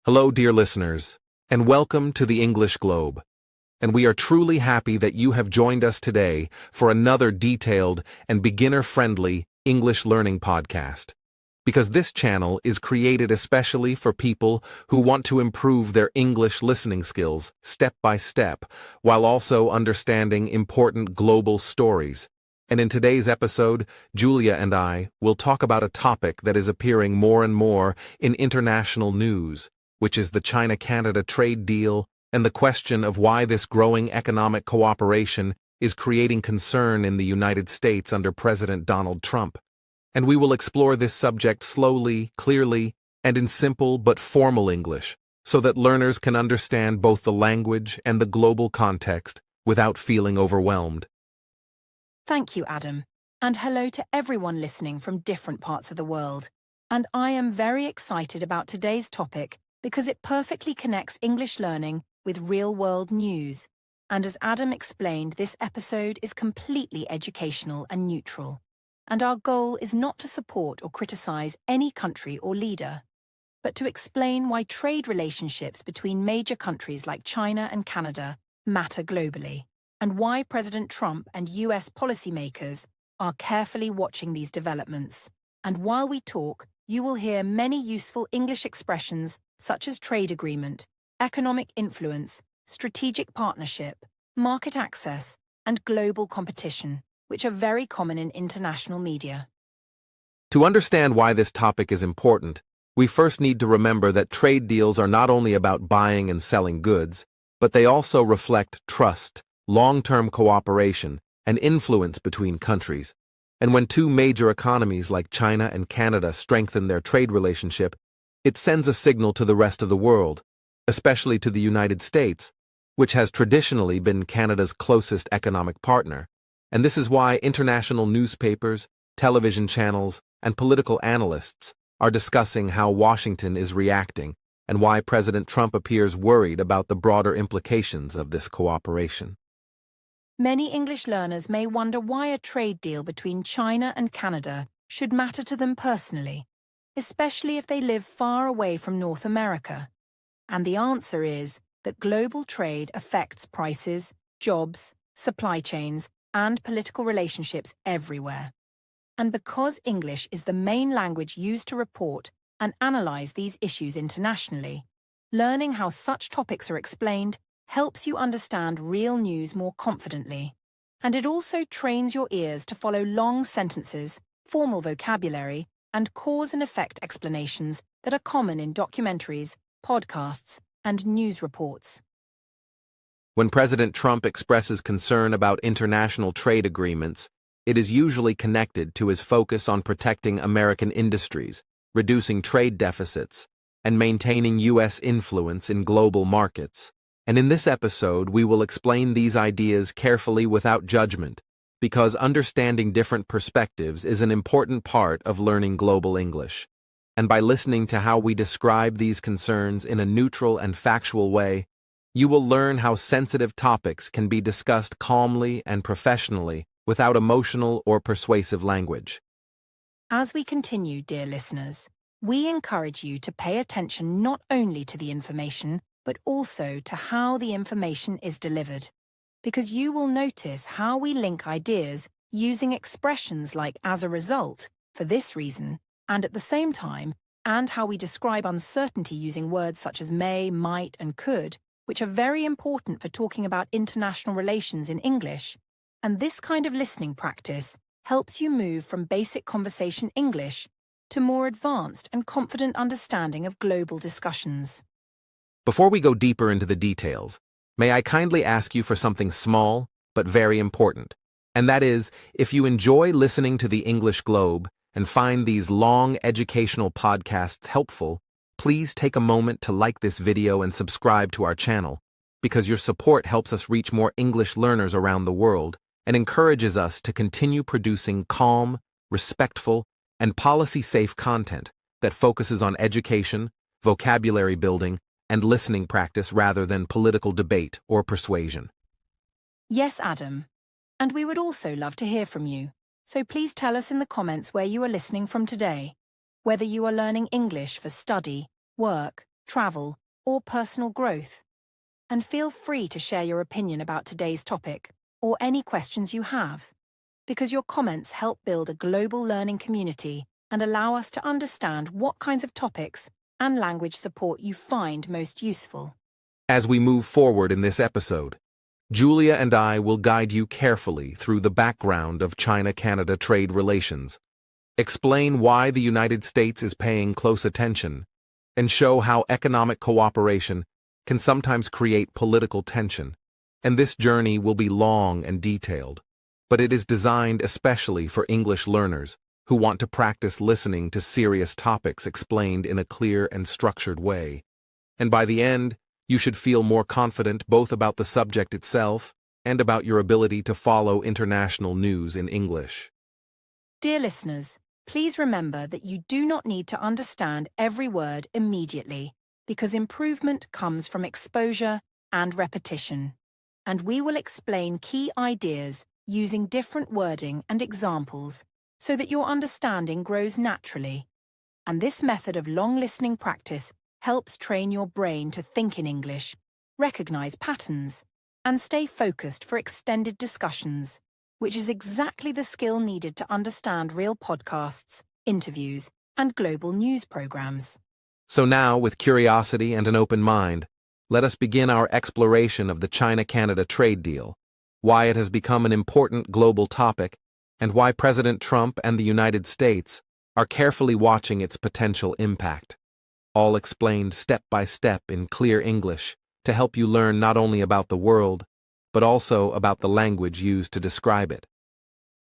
Hello, dear listeners, and welcome to the English Globe. And we are truly happy that you have joined us today for another detailed and beginner-friendly English learning podcast. Because this channel is created especially for people who want to improve their English listening skills step by step, while also understanding important global stories. And in today's episode, Julia and I will talk about a topic that is appearing more and more in international news, which is the China-Canada trade deal and the question of why this growing economic cooperation is creating concern in the United States under President Donald Trump. And we will explore this subject slowly, clearly, and in simple but formal English, so that learners can understand both the language and the global context without feeling overwhelmed. Thank you, Adam, and hello to everyone listening from different parts of the world. And I am very excited about today's topic because it perfectly connects English learning with real-world news. And as Adam explained, this episode is completely educational and neutral. And our goal is not to support or criticize any country or leader, but to explain why trade relationships between major countries like China and Canada matter globally, and why President Trump and US policymakers are carefully watching these developments. And while we talk, you will hear many useful English expressions such as trade agreement, economic influence, strategic partnership, market access, and global competition, which are very common in international media. To understand why this topic is important, we first need to remember that trade deals are not only about buying and selling goods, but they also reflect trust, long-term cooperation, and influence between countries. And when two major economies like China and Canada strengthen their trade relationship, it sends a signal to the rest of the world, especially to the United States, which has traditionally been Canada's closest economic partner. And this is why international newspapers, television channels, and political analysts are discussing how Washington is reacting and why President Trump appears worried about the broader implications of this cooperation. Many English learners may wonder why a trade deal between China and Canada should matter to them personally, especially if they live far away from North America. And the answer is that global trade affects prices, jobs, supply chains, and political relationships everywhere. And because English is the main language used to report and analyze these issues internationally, learning how such topics are explained helps you understand real news more confidently. And it also trains your ears to follow long sentences, formal vocabulary, and cause and effect explanations that are common in documentaries, podcasts, and news reports. When President Trump expresses concern about international trade agreements, it is usually connected to his focus on protecting American industries, reducing trade deficits, and maintaining U.S. influence in global markets. And in this episode, we will explain these ideas carefully without judgment, because understanding different perspectives is an important part of learning global English. And by listening to how we describe these concerns in a neutral and factual way, you will learn how sensitive topics can be discussed calmly and professionally without emotional or persuasive language. As we continue, dear listeners, we encourage you to pay attention not only to the information, but also to how the information is delivered, because you will notice how we link ideas using expressions like as a result, for this reason, and at the same time, and how we describe uncertainty using words such as may, might, and could, which are very important for talking about international relations in English. And this kind of listening practice helps you move from basic conversation English to more advanced and confident understanding of global discussions. Before we go deeper into the details, may I kindly ask you for something small but very important, and that is, if you enjoy listening to the English Globe and find these long educational podcasts helpful, please take a moment to like this video and subscribe to our channel, because your support helps us reach more English learners around the world and encourages us to continue producing calm, respectful, and policy-safe content that focuses on education, vocabulary building, and listening practice rather than political debate or persuasion. Yes, Adam. And we would also love to hear from you. So please tell us in the comments where you are listening from today, whether you are learning English for study, work, travel, or personal growth. And feel free to share your opinion about today's topic, or any questions you have, because your comments help build a global learning community and allow us to understand what kinds of topics and language support you find most useful. As we move forward in this episode, Julia and I will guide you carefully through the background of China-Canada trade relations, explain why the United States is paying close attention, and show how economic cooperation can sometimes create political tension. And this journey will be long and detailed, but it is designed especially for English learners who want to practice listening to serious topics explained in a clear and structured way. And by the end, you should feel more confident both about the subject itself and about your ability to follow international news in English. Dear listeners, please remember that you do not need to understand every word immediately, because improvement comes from exposure and repetition. And we will explain key ideas using different wording and examples so that your understanding grows naturally. And this method of long listening practice helps train your brain to think in English, recognize patterns, and stay focused for extended discussions, which is exactly the skill needed to understand real podcasts, interviews, and global news programs. So now, with curiosity and an open mind, let us begin our exploration of the China-Canada trade deal, why it has become an important global topic, and why President Trump and the United States are carefully watching its potential impact. All explained step by step in clear English to help you learn not only about the world, but also about the language used to describe it.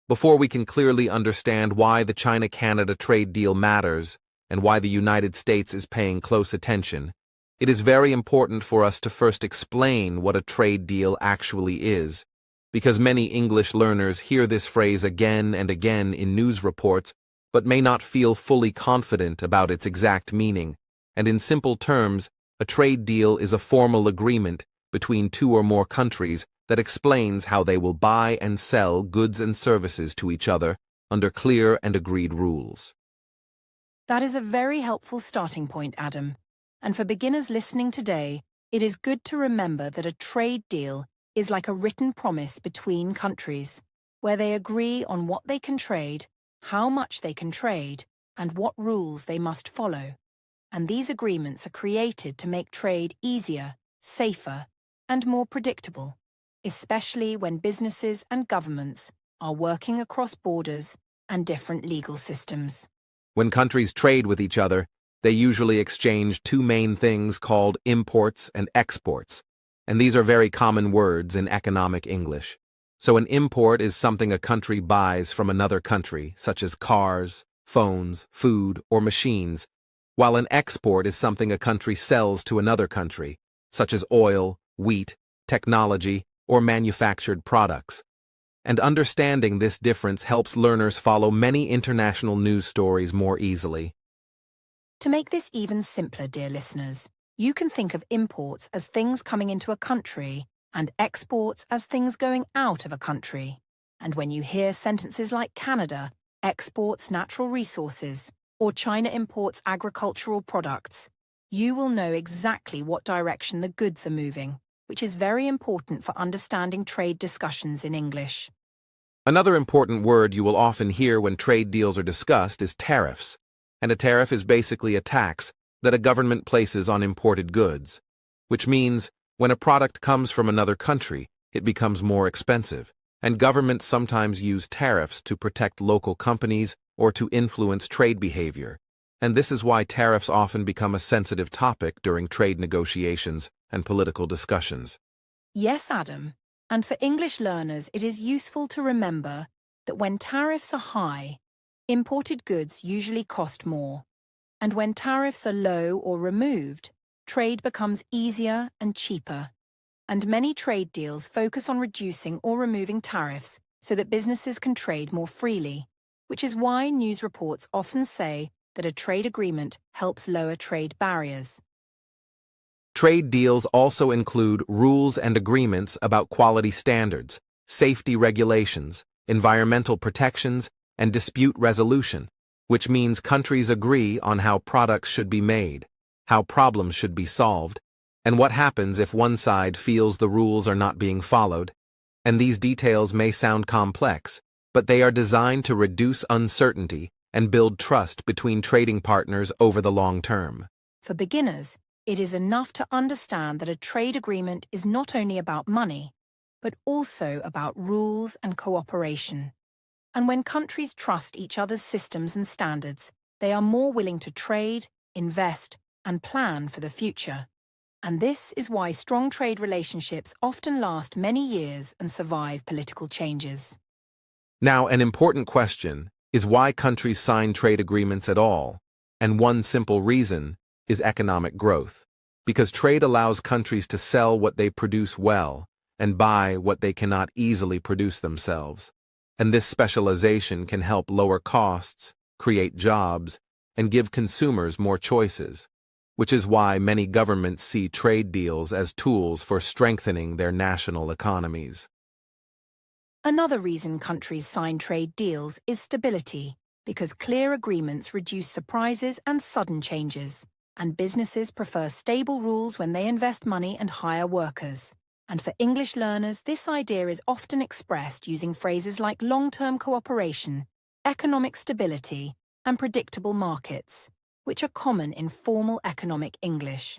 Before we can clearly understand why the China-Canada trade deal matters and why the United States is paying close attention, it is very important for us to first explain what a trade deal actually is, because many English learners hear this phrase again and again in news reports, but may not feel fully confident about its exact meaning. And in simple terms, a trade deal is a formal agreement between two or more countries that explains how they will buy and sell goods and services to each other under clear and agreed rules. That is a very helpful starting point, Adam. And for beginners listening today, it is good to remember that a trade deal is like a written promise between countries, where they agree on what they can trade, how much they can trade, and what rules they must follow. And these agreements are created to make trade easier, safer, and more predictable, especially when businesses and governments are working across borders and different legal systems. When countries trade with each other, they usually exchange two main things called imports and exports, and these are very common words in economic English. So an import is something a country buys from another country, such as cars, phones, food, or machines, while an export is something a country sells to another country, such as oil, wheat, technology, or manufactured products. And understanding this difference helps learners follow many international news stories more easily. To make this even simpler, dear listeners, you can think of imports as things coming into a country and exports as things going out of a country. And when you hear sentences like Canada exports natural resources or China imports agricultural products, you will know exactly what direction the goods are moving, which is very important for understanding trade discussions in English. Another important word you will often hear when trade deals are discussed is tariffs, and a tariff is basically a tax that a government places on imported goods, which means when a product comes from another country, it becomes more expensive, and governments sometimes use tariffs to protect local companies or to influence trade behavior, and this is why tariffs often become a sensitive topic during trade negotiations and political discussions. Yes, Adam. And for English learners, it is useful to remember that when tariffs are high, imported goods usually cost more. And when tariffs are low or removed, trade becomes easier and cheaper. And many trade deals focus on reducing or removing tariffs so that businesses can trade more freely, which is why news reports often say that a trade agreement helps lower trade barriers. Trade deals also include rules and agreements about quality standards, safety regulations, environmental protections, and dispute resolution, which means countries agree on how products should be made. how problems should be solved, and what happens if one side feels the rules are not being followed. And these details may sound complex, but they are designed to reduce uncertainty and build trust between trading partners over the long term. For beginners, it is enough to understand that a trade agreement is not only about money, but also about rules and cooperation. And when countries trust each other's systems and standards, they are more willing to trade, invest, and plan for the future. And this is why strong trade relationships often last many years and survive political changes. Now, an important question is why countries sign trade agreements at all, and one simple reason is economic growth. Because trade allows countries to sell what they produce well and buy what they cannot easily produce themselves. And this specialization can help lower costs, create jobs, and give consumers more choices, which is why many governments see trade deals as tools for strengthening their national economies. Another reason countries sign trade deals is stability, because clear agreements reduce surprises and sudden changes, and businesses prefer stable rules when they invest money and hire workers. And for English learners, this idea is often expressed using phrases like long-term cooperation, economic stability, and predictable markets, which are common in formal economic English.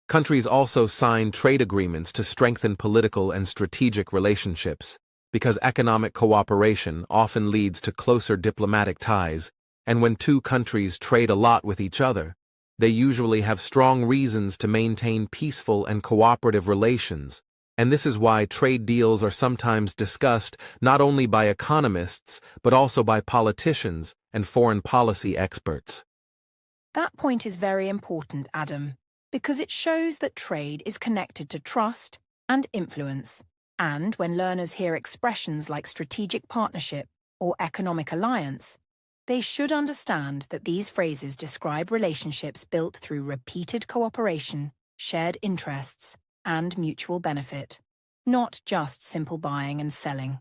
Countries also sign trade agreements to strengthen political and strategic relationships, because economic cooperation often leads to closer diplomatic ties, and when two countries trade a lot with each other, they usually have strong reasons to maintain peaceful and cooperative relations, and this is why trade deals are sometimes discussed not only by economists but also by politicians and foreign policy experts. That point is very important, Adam, because it shows that trade is connected to trust and influence, and when learners hear expressions like strategic partnership or economic alliance, they should understand that these phrases describe relationships built through repeated cooperation, shared interests, and mutual benefit, not just simple buying and selling.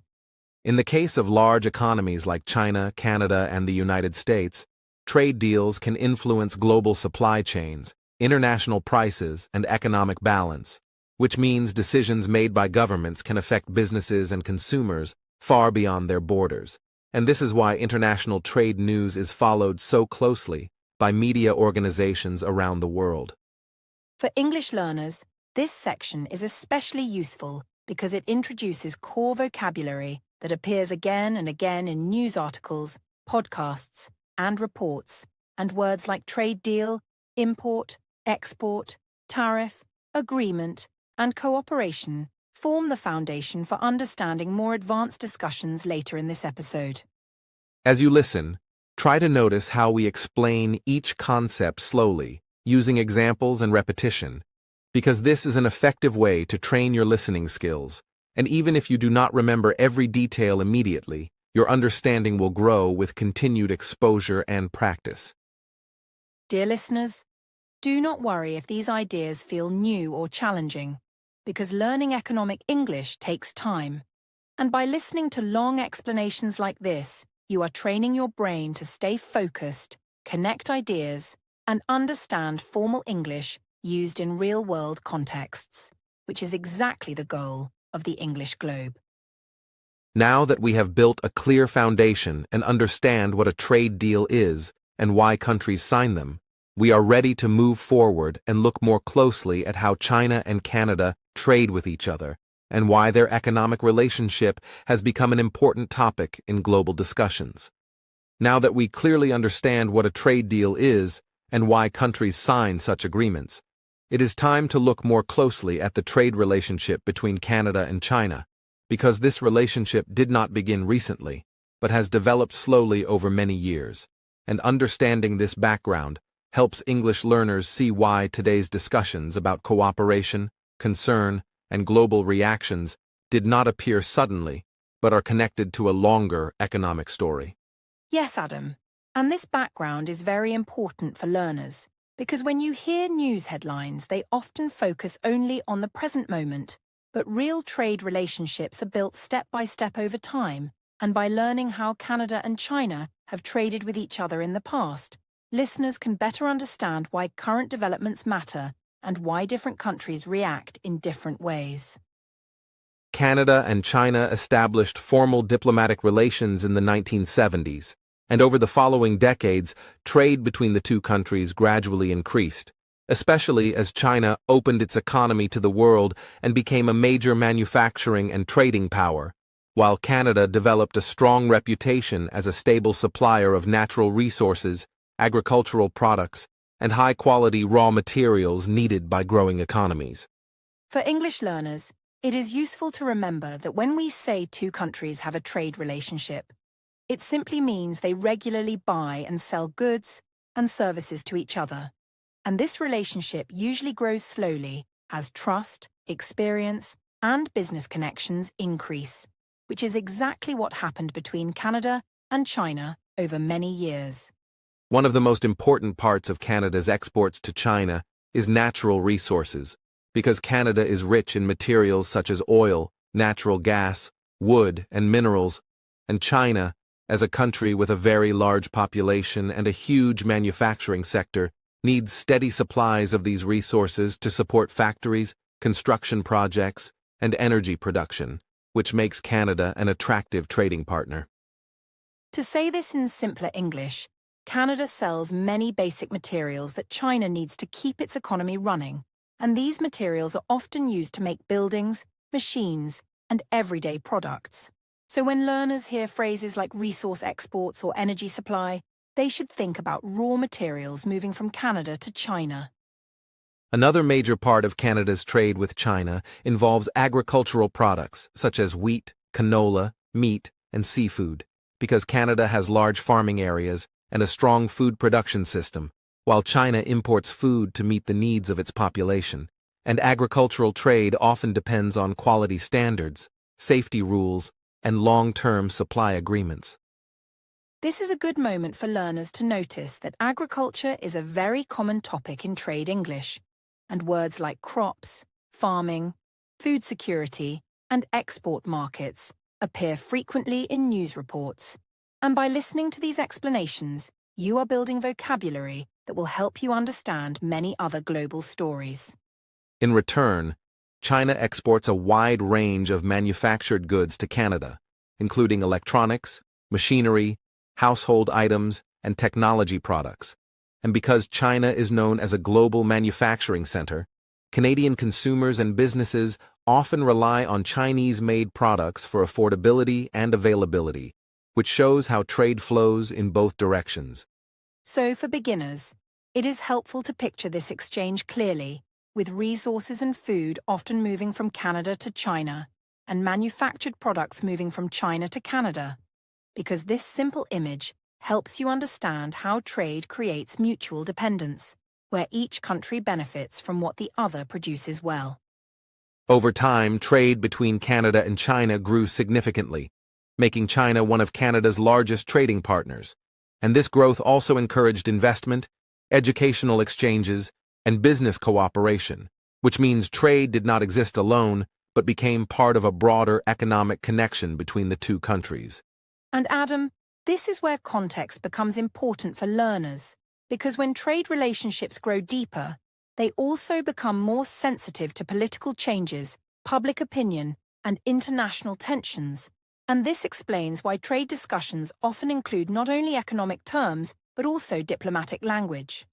In the case of large economies like China, Canada, and the United States, trade deals can influence global supply chains, international prices, and economic balance, which means decisions made by governments can affect businesses and consumers far beyond their borders. And this is why international trade news is followed so closely by media organizations around the world. For English learners, this section is especially useful because it introduces core vocabulary that appears again and again in news articles, podcasts, and reports, and words like trade deal, import, export, tariff, agreement, and cooperation form the foundation for understanding more advanced discussions later in this episode. As you listen, try to notice how we explain each concept slowly, using examples and repetition, because this is an effective way to train your listening skills, and even if you do not remember every detail immediately, your understanding will grow with continued exposure and practice. Dear listeners, do not worry if these ideas feel new or challenging, because learning economic English takes time. And by listening to long explanations like this, you are training your brain to stay focused, connect ideas, and understand formal English used in real-world contexts, which is exactly the goal of the English Globe. Now that we have built a clear foundation and understand what a trade deal is and why countries sign them, we are ready to move forward and look more closely at how China and Canada trade with each other and why their economic relationship has become an important topic in global discussions. Now that we clearly understand what a trade deal is and why countries sign such agreements, it is time to look more closely at the trade relationship between Canada and China, because this relationship did not begin recently, but has developed slowly over many years, and understanding this background helps English learners see why today's discussions about cooperation, concern, and global reactions did not appear suddenly, but are connected to a longer economic story. Yes, Adam, and this background is very important for learners, because when you hear news headlines, they often focus only on the present moment, but real trade relationships are built step by step over time, and by learning how Canada and China have traded with each other in the past, listeners can better understand why current developments matter and why different countries react in different ways. Canada and China established formal diplomatic relations in the 1970s, and over the following decades, trade between the two countries gradually increased, especially as China opened its economy to the world and became a major manufacturing and trading power, while Canada developed a strong reputation as a stable supplier of natural resources, agricultural products, and high-quality raw materials needed by growing economies. For English learners, it is useful to remember that when we say two countries have a trade relationship, it simply means they regularly buy and sell goods and services to each other. And this relationship usually grows slowly as trust, experience, and business connections increase, which is exactly what happened between Canada and China over many years. One of the most important parts of Canada's exports to China is natural resources, because Canada is rich in materials such as oil, natural gas, wood, and minerals, and China, as a country with a very large population and a huge manufacturing sector, needs steady supplies of these resources to support factories, construction projects, and energy production, which makes Canada an attractive trading partner. To say this in simpler English, Canada sells many basic materials that China needs to keep its economy running, and these materials are often used to make buildings, machines, and everyday products. So when learners hear phrases like resource exports or energy supply, they should think about raw materials moving from Canada to China. Another major part of Canada's trade with China involves agricultural products such as wheat, canola, meat, and seafood, because Canada has large farming areas and a strong food production system, while China imports food to meet the needs of its population, and agricultural trade often depends on quality standards, safety rules, and long-term supply agreements. This is a good moment for learners to notice that agriculture is a very common topic in trade English, and words like crops, farming, food security, and export markets appear frequently in news reports. And by listening to these explanations, you are building vocabulary that will help you understand many other global stories. In return, China exports a wide range of manufactured goods to Canada, including electronics, machinery, household items, and technology products. And because China is known as a global manufacturing center, Canadian consumers and businesses often rely on Chinese-made products for affordability and availability, which shows how trade flows in both directions. So for beginners, it is helpful to picture this exchange clearly, with resources and food often moving from Canada to China, and manufactured products moving from China to Canada, because this simple image helps you understand how trade creates mutual dependence, where each country benefits from what the other produces well. Over time, trade between Canada and China grew significantly, making China one of Canada's largest trading partners. And this growth also encouraged investment, educational exchanges, and business cooperation, which means trade did not exist alone, but became part of a broader economic connection between the two countries. And Adam, this is where context becomes important for learners, because when trade relationships grow deeper, they also become more sensitive to political changes, public opinion, and international tensions. And this explains why trade discussions often include not only economic terms, but also diplomatic language.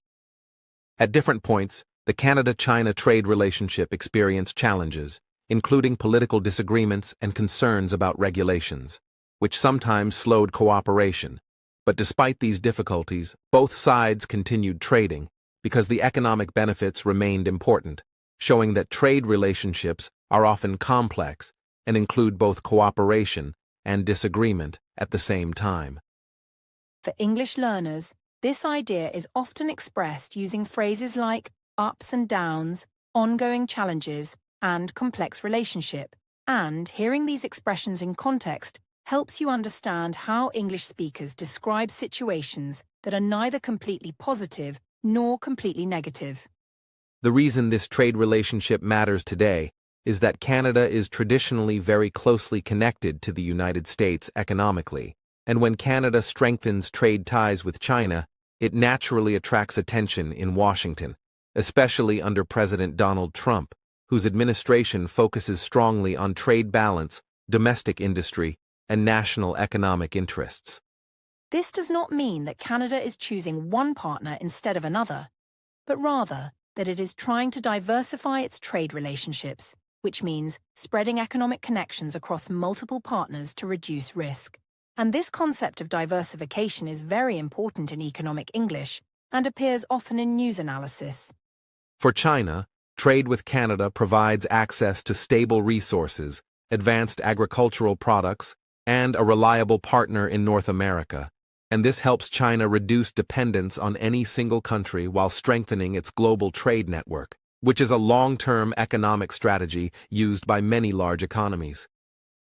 At different points, the Canada-China trade relationship experienced challenges, including political disagreements and concerns about regulations, which sometimes slowed cooperation. But despite these difficulties, both sides continued trading because the economic benefits remained important, showing that trade relationships are often complex and include both cooperation and disagreement at the same time. For English learners, this idea is often expressed using phrases like ups and downs, ongoing challenges, and complex relationship. And hearing these expressions in context helps you understand how English speakers describe situations that are neither completely positive nor completely negative. The reason this trade relationship matters today is that Canada is traditionally very closely connected to the United States economically, and when Canada strengthens trade ties with China, it naturally attracts attention in Washington, especially under President Donald Trump, whose administration focuses strongly on trade balance, domestic industry, and national economic interests. This does not mean that Canada is choosing one partner instead of another, but rather that it is trying to diversify its trade relationships, which means spreading economic connections across multiple partners to reduce risk. And this concept of diversification is very important in economic English and appears often in news analysis. For China, trade with Canada provides access to stable resources, advanced agricultural products, and a reliable partner in North America, and this helps China reduce dependence on any single country while strengthening its global trade network, which is a long-term economic strategy used by many large economies.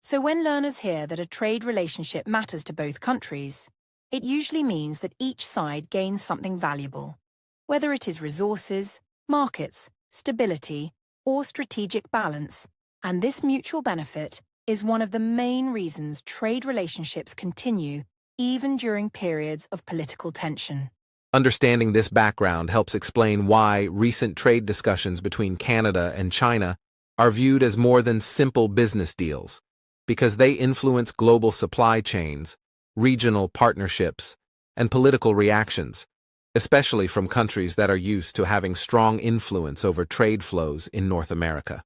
So when learners hear that a trade relationship matters to both countries, it usually means that each side gains something valuable, whether it is resources, markets, stability, or strategic balance, and this mutual benefit is one of the main reasons trade relationships continue even during periods of political tension. Understanding this background helps explain why recent trade discussions between Canada and China are viewed as more than simple business deals, because they influence global supply chains, regional partnerships, and political reactions, especially from countries that are used to having strong influence over trade flows in North America.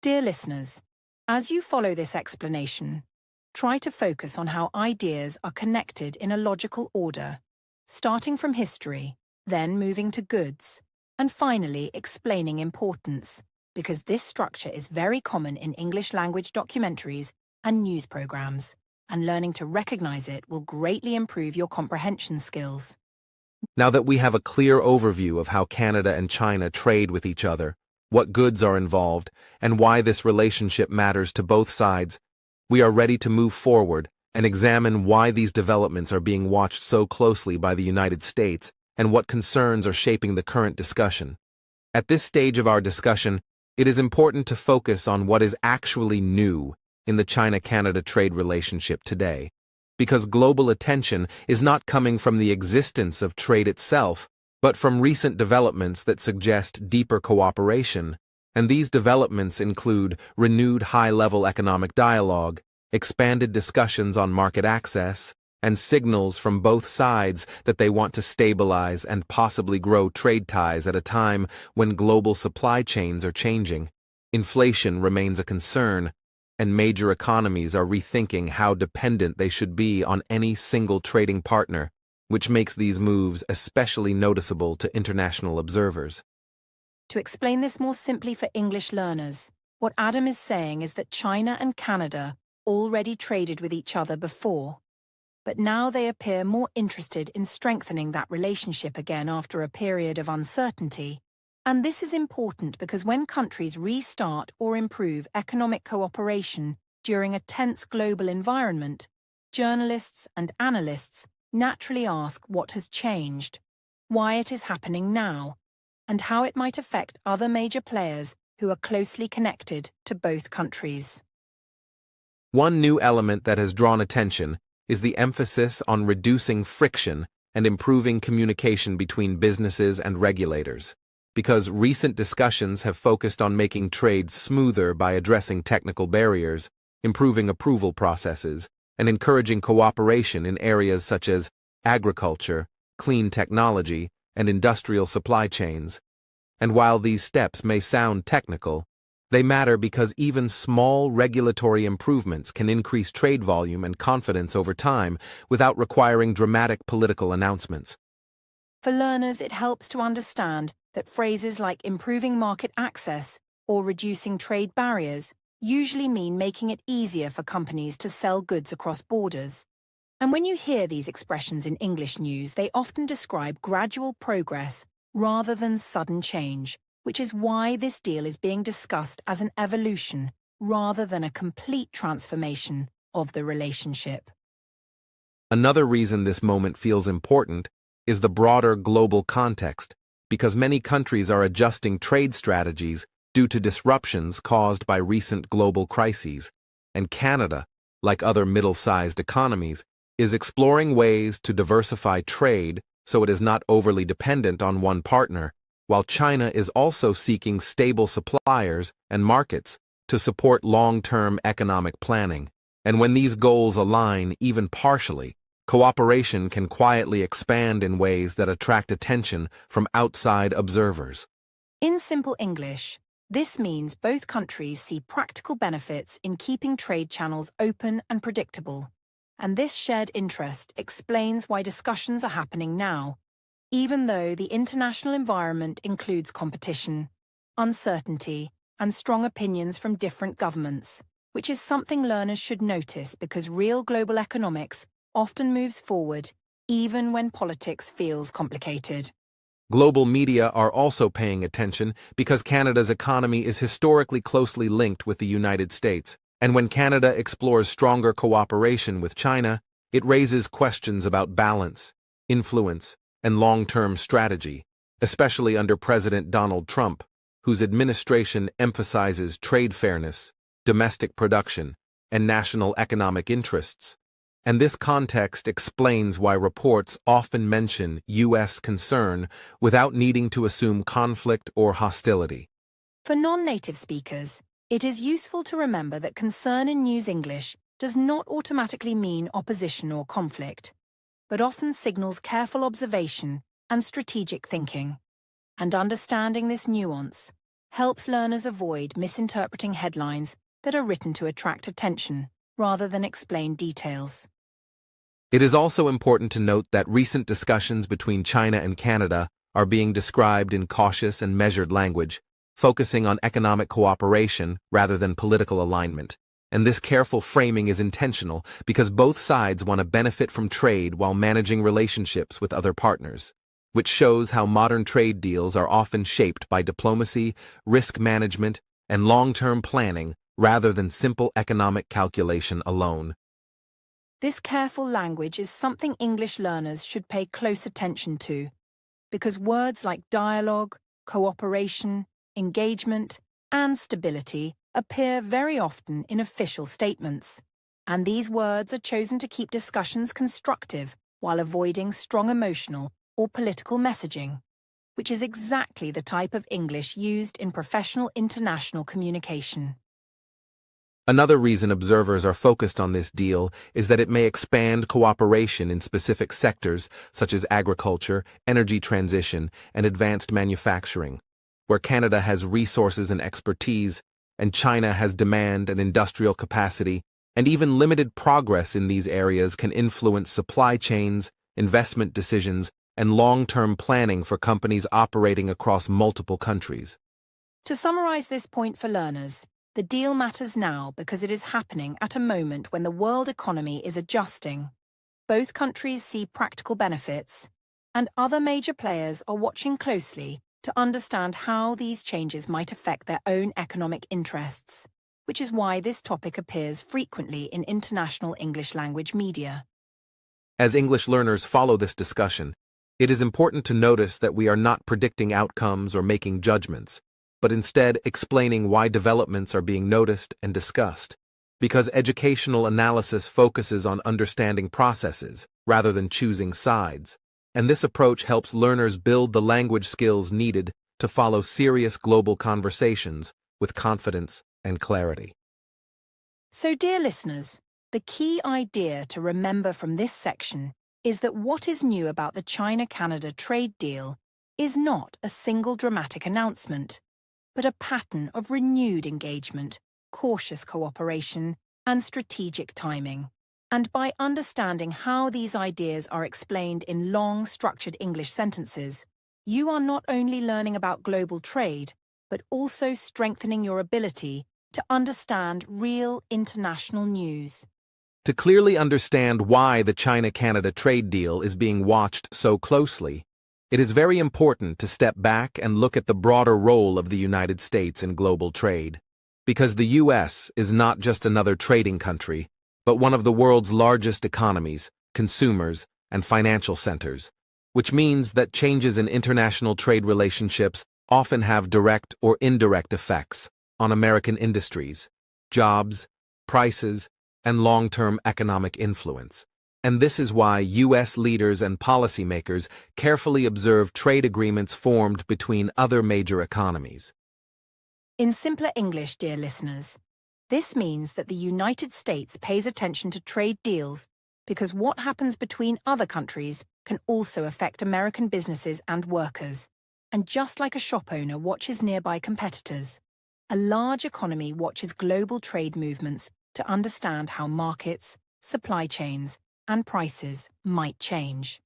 Dear listeners, as you follow this explanation, try to focus on how ideas are connected in a logical order, starting from history, then moving to goods, and finally explaining importance, because this structure is very common in English language documentaries and news programs, and learning to recognize it will greatly improve your comprehension skills. Now that we have a clear overview of how Canada and China trade with each other, what goods are involved, and why this relationship matters to both sides, we are ready to move forward and examine why these developments are being watched so closely by the United States and what concerns are shaping the current discussion. At this stage of our discussion, it is important to focus on what is actually new in the China-Canada trade relationship today, because global attention is not coming from the existence of trade itself, but from recent developments that suggest deeper cooperation, and these developments include renewed high-level economic dialogue, expanded discussions on market access, and signals from both sides that they want to stabilize and possibly grow trade ties at a time when global supply chains are changing. Inflation remains a concern, and major economies are rethinking how dependent they should be on any single trading partner, which makes these moves especially noticeable to international observers. To explain this more simply for English learners, what Adam is saying is that China and Canada already traded with each other before, but now they appear more interested in strengthening that relationship again after a period of uncertainty. And this is important because when countries restart or improve economic cooperation during a tense global environment, journalists and analysts naturally ask what has changed, why it is happening now, and how it might affect other major players who are closely connected to both countries. One new element that has drawn attention is the emphasis on reducing friction and improving communication between businesses and regulators, because recent discussions have focused on making trade smoother by addressing technical barriers, improving approval processes, and encouraging cooperation in areas such as agriculture, clean technology, and industrial supply chains. And while these steps may sound technical, they matter because even small regulatory improvements can increase trade volume and confidence over time without requiring dramatic political announcements. For learners, it helps to understand that phrases like improving market access or reducing trade barriers usually mean making it easier for companies to sell goods across borders. And when you hear these expressions in English news, they often describe gradual progress rather than sudden change, which is why this deal is being discussed as an evolution rather than a complete transformation of the relationship. Another reason this moment feels important is the broader global context, because many countries are adjusting trade strategies due to disruptions caused by recent global crises, and Canada, like other middle-sized economies, is exploring ways to diversify trade so it is not overly dependent on one partner, while China is also seeking stable suppliers and markets to support long-term economic planning. And when these goals align, even partially, cooperation can quietly expand in ways that attract attention from outside observers. In simple English, this means both countries see practical benefits in keeping trade channels open and predictable. And this shared interest explains why discussions are happening now, even though the international environment includes competition, uncertainty, and strong opinions from different governments, which is something learners should notice because real global economics often moves forward even when politics feels complicated. Global media are also paying attention because Canada's economy is historically closely linked with the United States, and when Canada explores stronger cooperation with China, it raises questions about balance, influence, and long-term strategy, especially under President Donald Trump, whose administration emphasizes trade fairness, domestic production, and national economic interests. And this context explains why reports often mention U.S. concern without needing to assume conflict or hostility. For non-native speakers, it is useful to remember that concern in news English does not automatically mean opposition or conflict, but often signals careful observation and strategic thinking. And understanding this nuance helps learners avoid misinterpreting headlines that are written to attract attention rather than explain details. It is also important to note that recent discussions between China and Canada are being described in cautious and measured language, focusing on economic cooperation rather than political alignment. And this careful framing is intentional because both sides want to benefit from trade while managing relationships with other partners, which shows how modern trade deals are often shaped by diplomacy, risk management, and long-term planning rather than simple economic calculation alone. This careful language is something English learners should pay close attention to, because words like dialogue, cooperation, engagement, and stability appear very often in official statements, and these words are chosen to keep discussions constructive while avoiding strong emotional or political messaging, which is exactly the type of English used in professional international communication. Another reason observers are focused on this deal is that it may expand cooperation in specific sectors such as agriculture, energy transition, and advanced manufacturing, where Canada has resources and expertise, and China has demand and industrial capacity, and even limited progress in these areas can influence supply chains, investment decisions, and long-term planning for companies operating across multiple countries. To summarize this point for learners, the deal matters now because it is happening at a moment when the world economy is adjusting. Both countries see practical benefits, and other major players are watching closely to understand how these changes might affect their own economic interests, which is why this topic appears frequently in international English language media. As English learners follow this discussion, it is important to notice that we are not predicting outcomes or making judgments, but instead explaining why developments are being noticed and discussed, because educational analysis focuses on understanding processes rather than choosing sides, and this approach helps learners build the language skills needed to follow serious global conversations with confidence and clarity. So, dear listeners, the key idea to remember from this section is that what is new about the China-Canada trade deal is not a single dramatic announcement, but a pattern of renewed engagement, cautious cooperation, and strategic timing. And by understanding how these ideas are explained in long, structured English sentences, you are not only learning about global trade, but also strengthening your ability to understand real international news. To clearly understand why the China-Canada trade deal is being watched so closely, it is very important to step back and look at the broader role of the United States in global trade. Because the U.S. is not just another trading country, but one of the world's largest economies, consumers, and financial centers, which means that changes in international trade relationships often have direct or indirect effects on American industries, jobs, prices, and long-term economic influence. And this is why U.S. leaders and policymakers carefully observe trade agreements formed between other major economies. In simpler English, dear listeners, this means that the United States pays attention to trade deals because what happens between other countries can also affect American businesses and workers. And just like a shop owner watches nearby competitors, a large economy watches global trade movements to understand how markets, supply chains, and prices might change.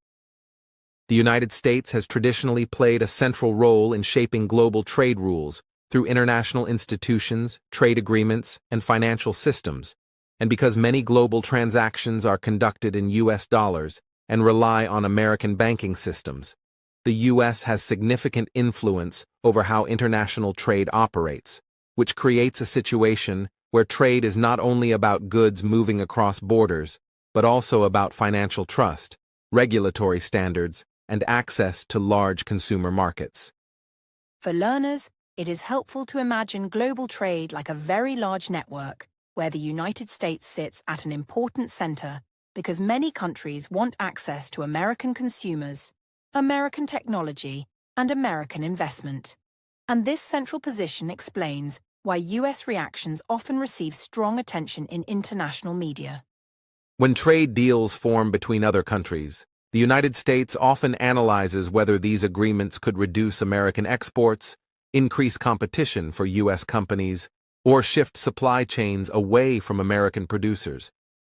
The United States has traditionally played a central role in shaping global trade rules through international institutions, trade agreements, and financial systems, and because many global transactions are conducted in U.S. dollars and rely on American banking systems, the U.S. has significant influence over how international trade operates, which creates a situation where trade is not only about goods moving across borders, but also about financial trust, regulatory standards, and access to large consumer markets. For learners, it is helpful to imagine global trade like a very large network where the United States sits at an important center because many countries want access to American consumers, American technology, and American investment. And this central position explains why U.S. reactions often receive strong attention in international media. When trade deals form between other countries, the United States often analyzes whether these agreements could reduce American exports, increase competition for U.S. companies, or shift supply chains away from American producers.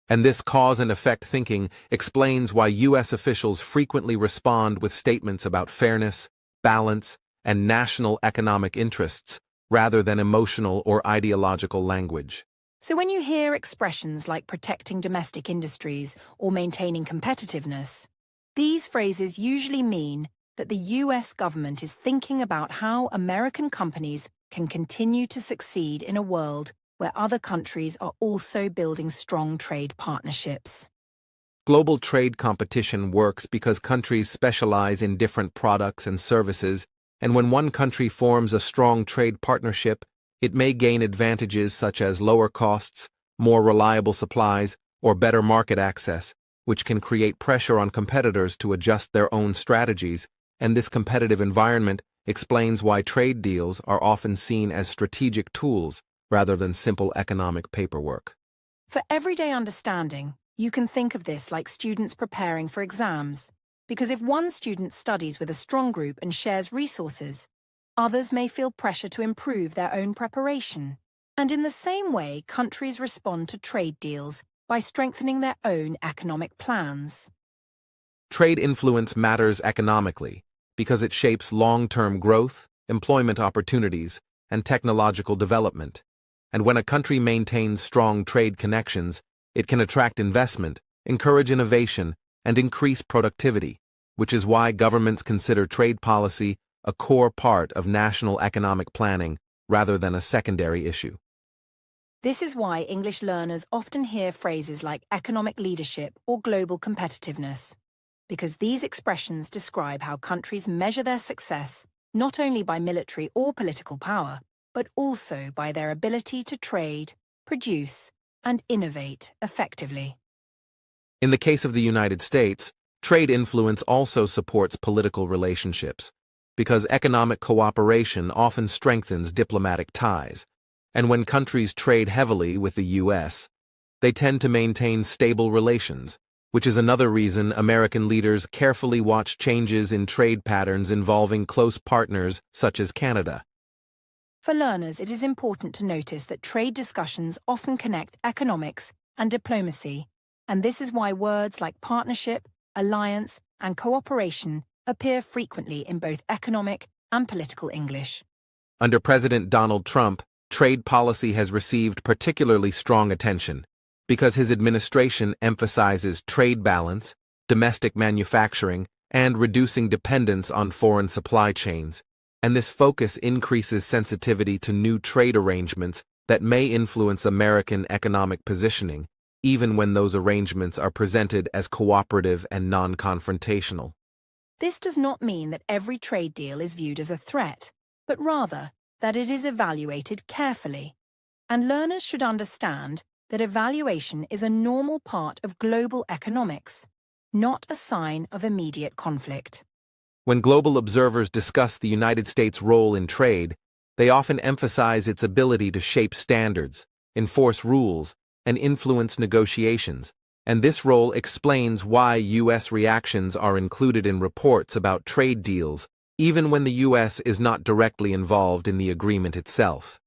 And this cause and effect thinking explains why U.S. officials frequently respond with statements about fairness, balance, and national economic interests rather than emotional or ideological language. So when you hear expressions like protecting domestic industries or maintaining competitiveness, these phrases usually mean that the U.S. government is thinking about how American companies can continue to succeed in a world where other countries are also building strong trade partnerships. Global trade competition works because countries specialize in different products and services, and when one country forms a strong trade partnership, it may gain advantages such as lower costs, more reliable supplies, or better market access, which can create pressure on competitors to adjust their own strategies, and this competitive environment explains why trade deals are often seen as strategic tools rather than simple economic paperwork. For everyday understanding, you can think of this like students preparing for exams, because if one student studies with a strong group and shares resources, others may feel pressure to improve their own preparation. And in the same way, countries respond to trade deals by strengthening their own economic plans. Trade influence matters economically because it shapes long-term growth, employment opportunities, and technological development. And when a country maintains strong trade connections, it can attract investment, encourage innovation, and increase productivity, which is why governments consider trade policy a core part of national economic planning rather than a secondary issue. This is why English learners often hear phrases like economic leadership or global competitiveness, because these expressions describe how countries measure their success not only by military or political power, but also by their ability to trade, produce, and innovate effectively. In the case of the United States, trade influence also supports political relationships, because economic cooperation often strengthens diplomatic ties, and when countries trade heavily with the U.S., they tend to maintain stable relations, which is another reason American leaders carefully watch changes in trade patterns involving close partners such as Canada. For learners, it is important to notice that trade discussions often connect economics and diplomacy, and this is why words like partnership, alliance, and cooperation appear frequently in both economic and political English. Under President Donald Trump, trade policy has received particularly strong attention because his administration emphasizes trade balance, domestic manufacturing, and reducing dependence on foreign supply chains. And this focus increases sensitivity to new trade arrangements that may influence American economic positioning, even when those arrangements are presented as cooperative and non-confrontational. This does not mean that every trade deal is viewed as a threat, but rather that it is evaluated carefully. And learners should understand that evaluation is a normal part of global economics, not a sign of immediate conflict. When global observers discuss the United States' role in trade, they often emphasize its ability to shape standards, enforce rules, and influence negotiations, and this role explains why U.S. reactions are included in reports about trade deals, even when the U.S. is not directly involved in the agreement itself.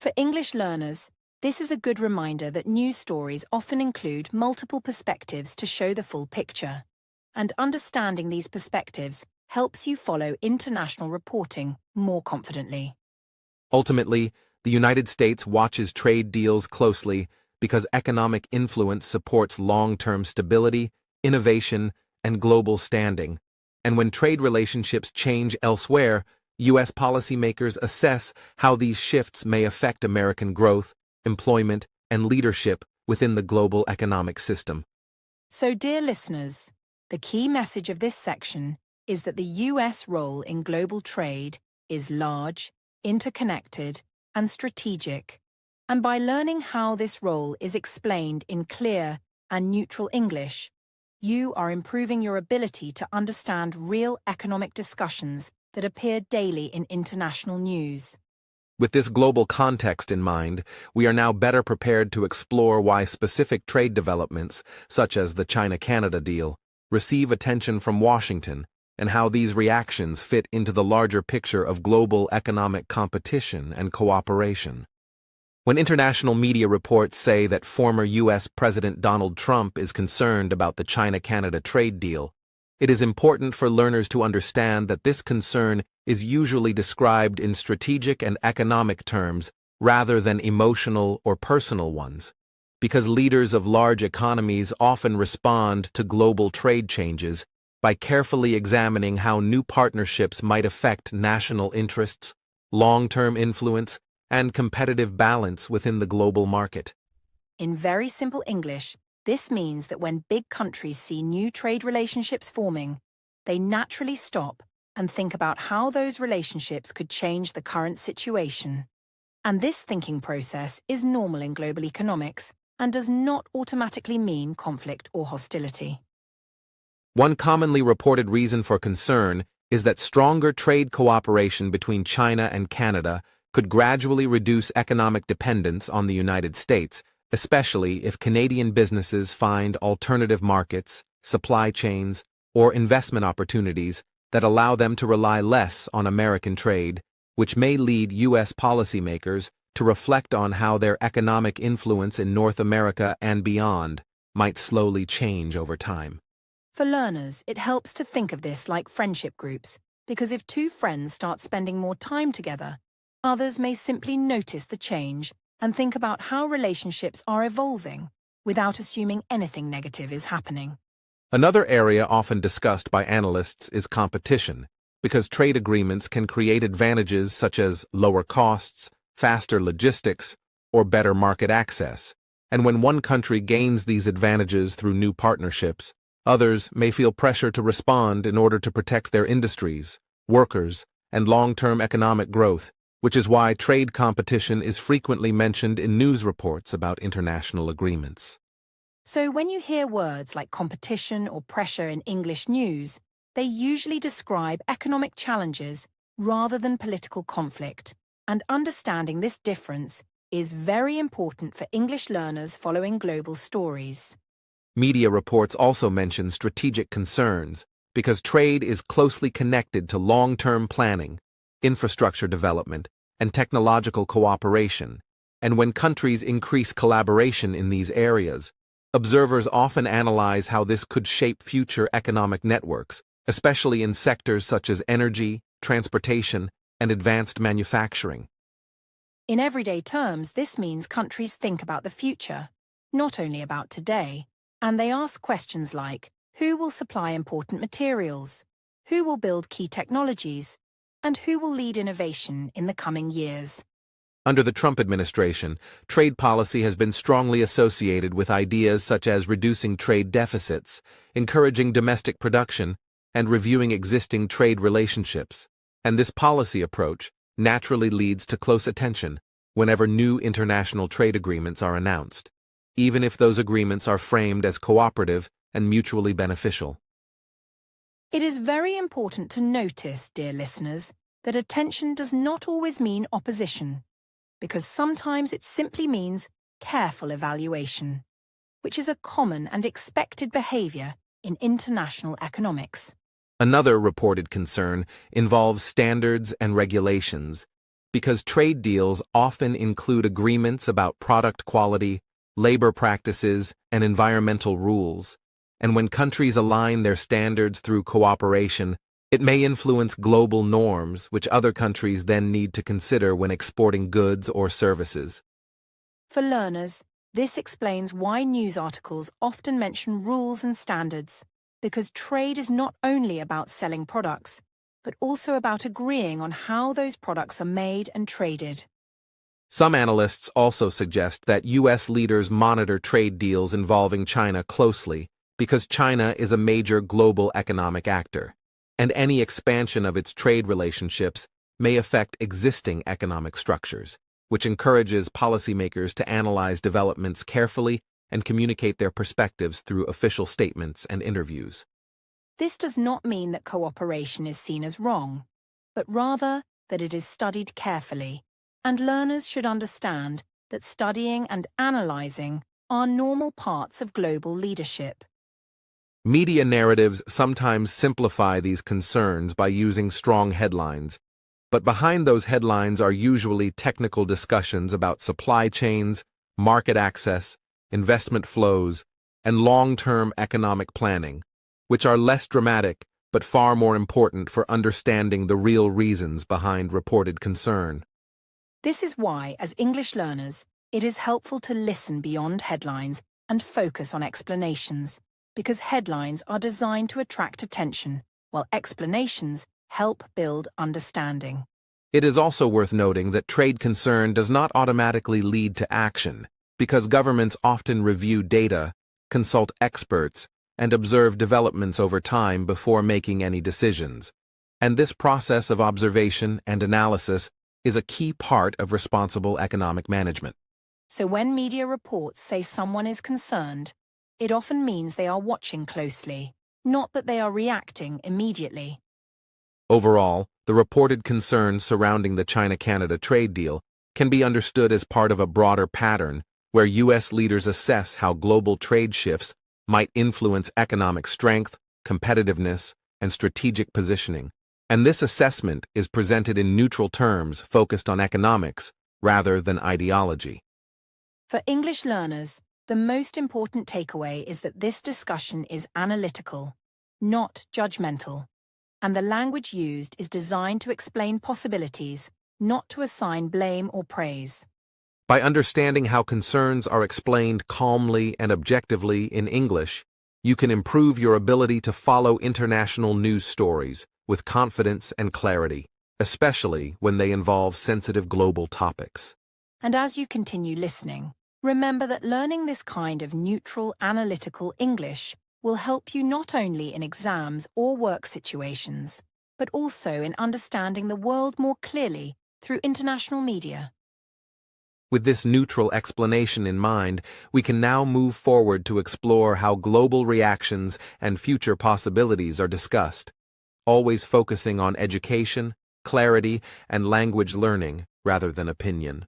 For English learners, this is a good reminder that news stories often include multiple perspectives to show the full picture, and understanding these perspectives helps you follow international reporting more confidently. Ultimately, the United States watches trade deals closely because economic influence supports long-term stability, innovation, and global standing. And when trade relationships change elsewhere, U.S. policymakers assess how these shifts may affect American growth, employment, and leadership within the global economic system. So, dear listeners, the key message of this section is that the U.S. role in global trade is large, interconnected, and strategic. And by learning how this role is explained in clear and neutral English, you are improving your ability to understand real economic discussions that appear daily in international news. With this global context in mind, we are now better prepared to explore why specific trade developments, such as the China-Canada deal, receive attention from Washington, and how these reactions fit into the larger picture of global economic competition and cooperation. When international media reports say that former U.S. President Donald Trump is concerned about the China-Canada trade deal, it is important for learners to understand that this concern is usually described in strategic and economic terms rather than emotional or personal ones, because leaders of large economies often respond to global trade changes by carefully examining how new partnerships might affect national interests, long-term influence, and competitive balance within the global market. In very simple English, this means that when big countries see new trade relationships forming, they naturally stop and think about how those relationships could change the current situation. And this thinking process is normal in global economics and does not automatically mean conflict or hostility. One commonly reported reason for concern is that stronger trade cooperation between China and Canada could gradually reduce economic dependence on the United States, especially if Canadian businesses find alternative markets, supply chains, or investment opportunities that allow them to rely less on American trade, which may lead U.S. policymakers to reflect on how their economic influence in North America and beyond might slowly change over time. For learners, it helps to think of this like friendship groups, because if two friends start spending more time together, others may simply notice the change and think about how relationships are evolving without assuming anything negative is happening. Another area often discussed by analysts is competition, because trade agreements can create advantages such as lower costs, faster logistics, or better market access. And when one country gains these advantages through new partnerships, others may feel pressure to respond in order to protect their industries, workers, and long-term economic growth, which is why trade competition is frequently mentioned in news reports about international agreements. So when you hear words like competition or pressure in English news, they usually describe economic challenges rather than political conflict, and understanding this difference is very important for English learners following global stories. Media reports also mention strategic concerns because trade is closely connected to long-term planning, infrastructure development, and technological cooperation, and when countries increase collaboration in these areas, observers often analyze how this could shape future economic networks, especially in sectors such as energy, transportation, and advanced manufacturing. In everyday terms, this means countries think about the future, not only about today, and they ask questions like, who will supply important materials? Who will build key technologies? And who will lead innovation in the coming years? Under the Trump administration, trade policy has been strongly associated with ideas such as reducing trade deficits, encouraging domestic production, and reviewing existing trade relationships. And this policy approach naturally leads to close attention whenever new international trade agreements are announced. even if those agreements are framed as cooperative and mutually beneficial. It is very important to notice, dear listeners, that attention does not always mean opposition, because sometimes it simply means careful evaluation, which is a common and expected behavior in international economics. Another reported concern involves standards and regulations, because trade deals often include agreements about product quality, labor practices, and environmental rules. And when countries align their standards through cooperation, it may influence global norms which other countries then need to consider when exporting goods or services. For learners, this explains why news articles often mention rules and standards, because trade is not only about selling products, but also about agreeing on how those products are made and traded. Some analysts also suggest that U.S. leaders monitor trade deals involving China closely because China is a major global economic actor, and any expansion of its trade relationships may affect existing economic structures, which encourages policymakers to analyze developments carefully and communicate their perspectives through official statements and interviews. This does not mean that cooperation is seen as wrong, but rather that it is studied carefully, and learners should understand that studying and analyzing are normal parts of global leadership. Media narratives sometimes simplify these concerns by using strong headlines, but behind those headlines are usually technical discussions about supply chains, market access, investment flows, and long-term economic planning, which are less dramatic but far more important for understanding the real reasons behind reported concern. This is why, as English learners, it is helpful to listen beyond headlines and focus on explanations, because headlines are designed to attract attention, while explanations help build understanding. It is also worth noting that trade concern does not automatically lead to action, because governments often review data, consult experts, and observe developments over time before making any decisions. And this process of observation and analysis is a key part of responsible economic management. So when media reports say someone is concerned, it often means they are watching closely, not that they are reacting immediately. Overall, the reported concerns surrounding the China-Canada trade deal can be understood as part of a broader pattern where U.S. leaders assess how global trade shifts might influence economic strength, competitiveness, and strategic positioning. And this assessment is presented in neutral terms focused on economics rather than ideology. For English learners, the most important takeaway is that this discussion is analytical, not judgmental, and the language used is designed to explain possibilities, not to assign blame or praise. By understanding how concerns are explained calmly and objectively in English, you can improve your ability to follow international news stories with confidence and clarity, especially when they involve sensitive global topics. And as you continue listening, remember that learning this kind of neutral, analytical English will help you not only in exams or work situations, but also in understanding the world more clearly through international media. With this neutral explanation in mind, we can now move forward to explore how global reactions and future possibilities are discussed, always focusing on education, clarity, and language learning rather than opinion.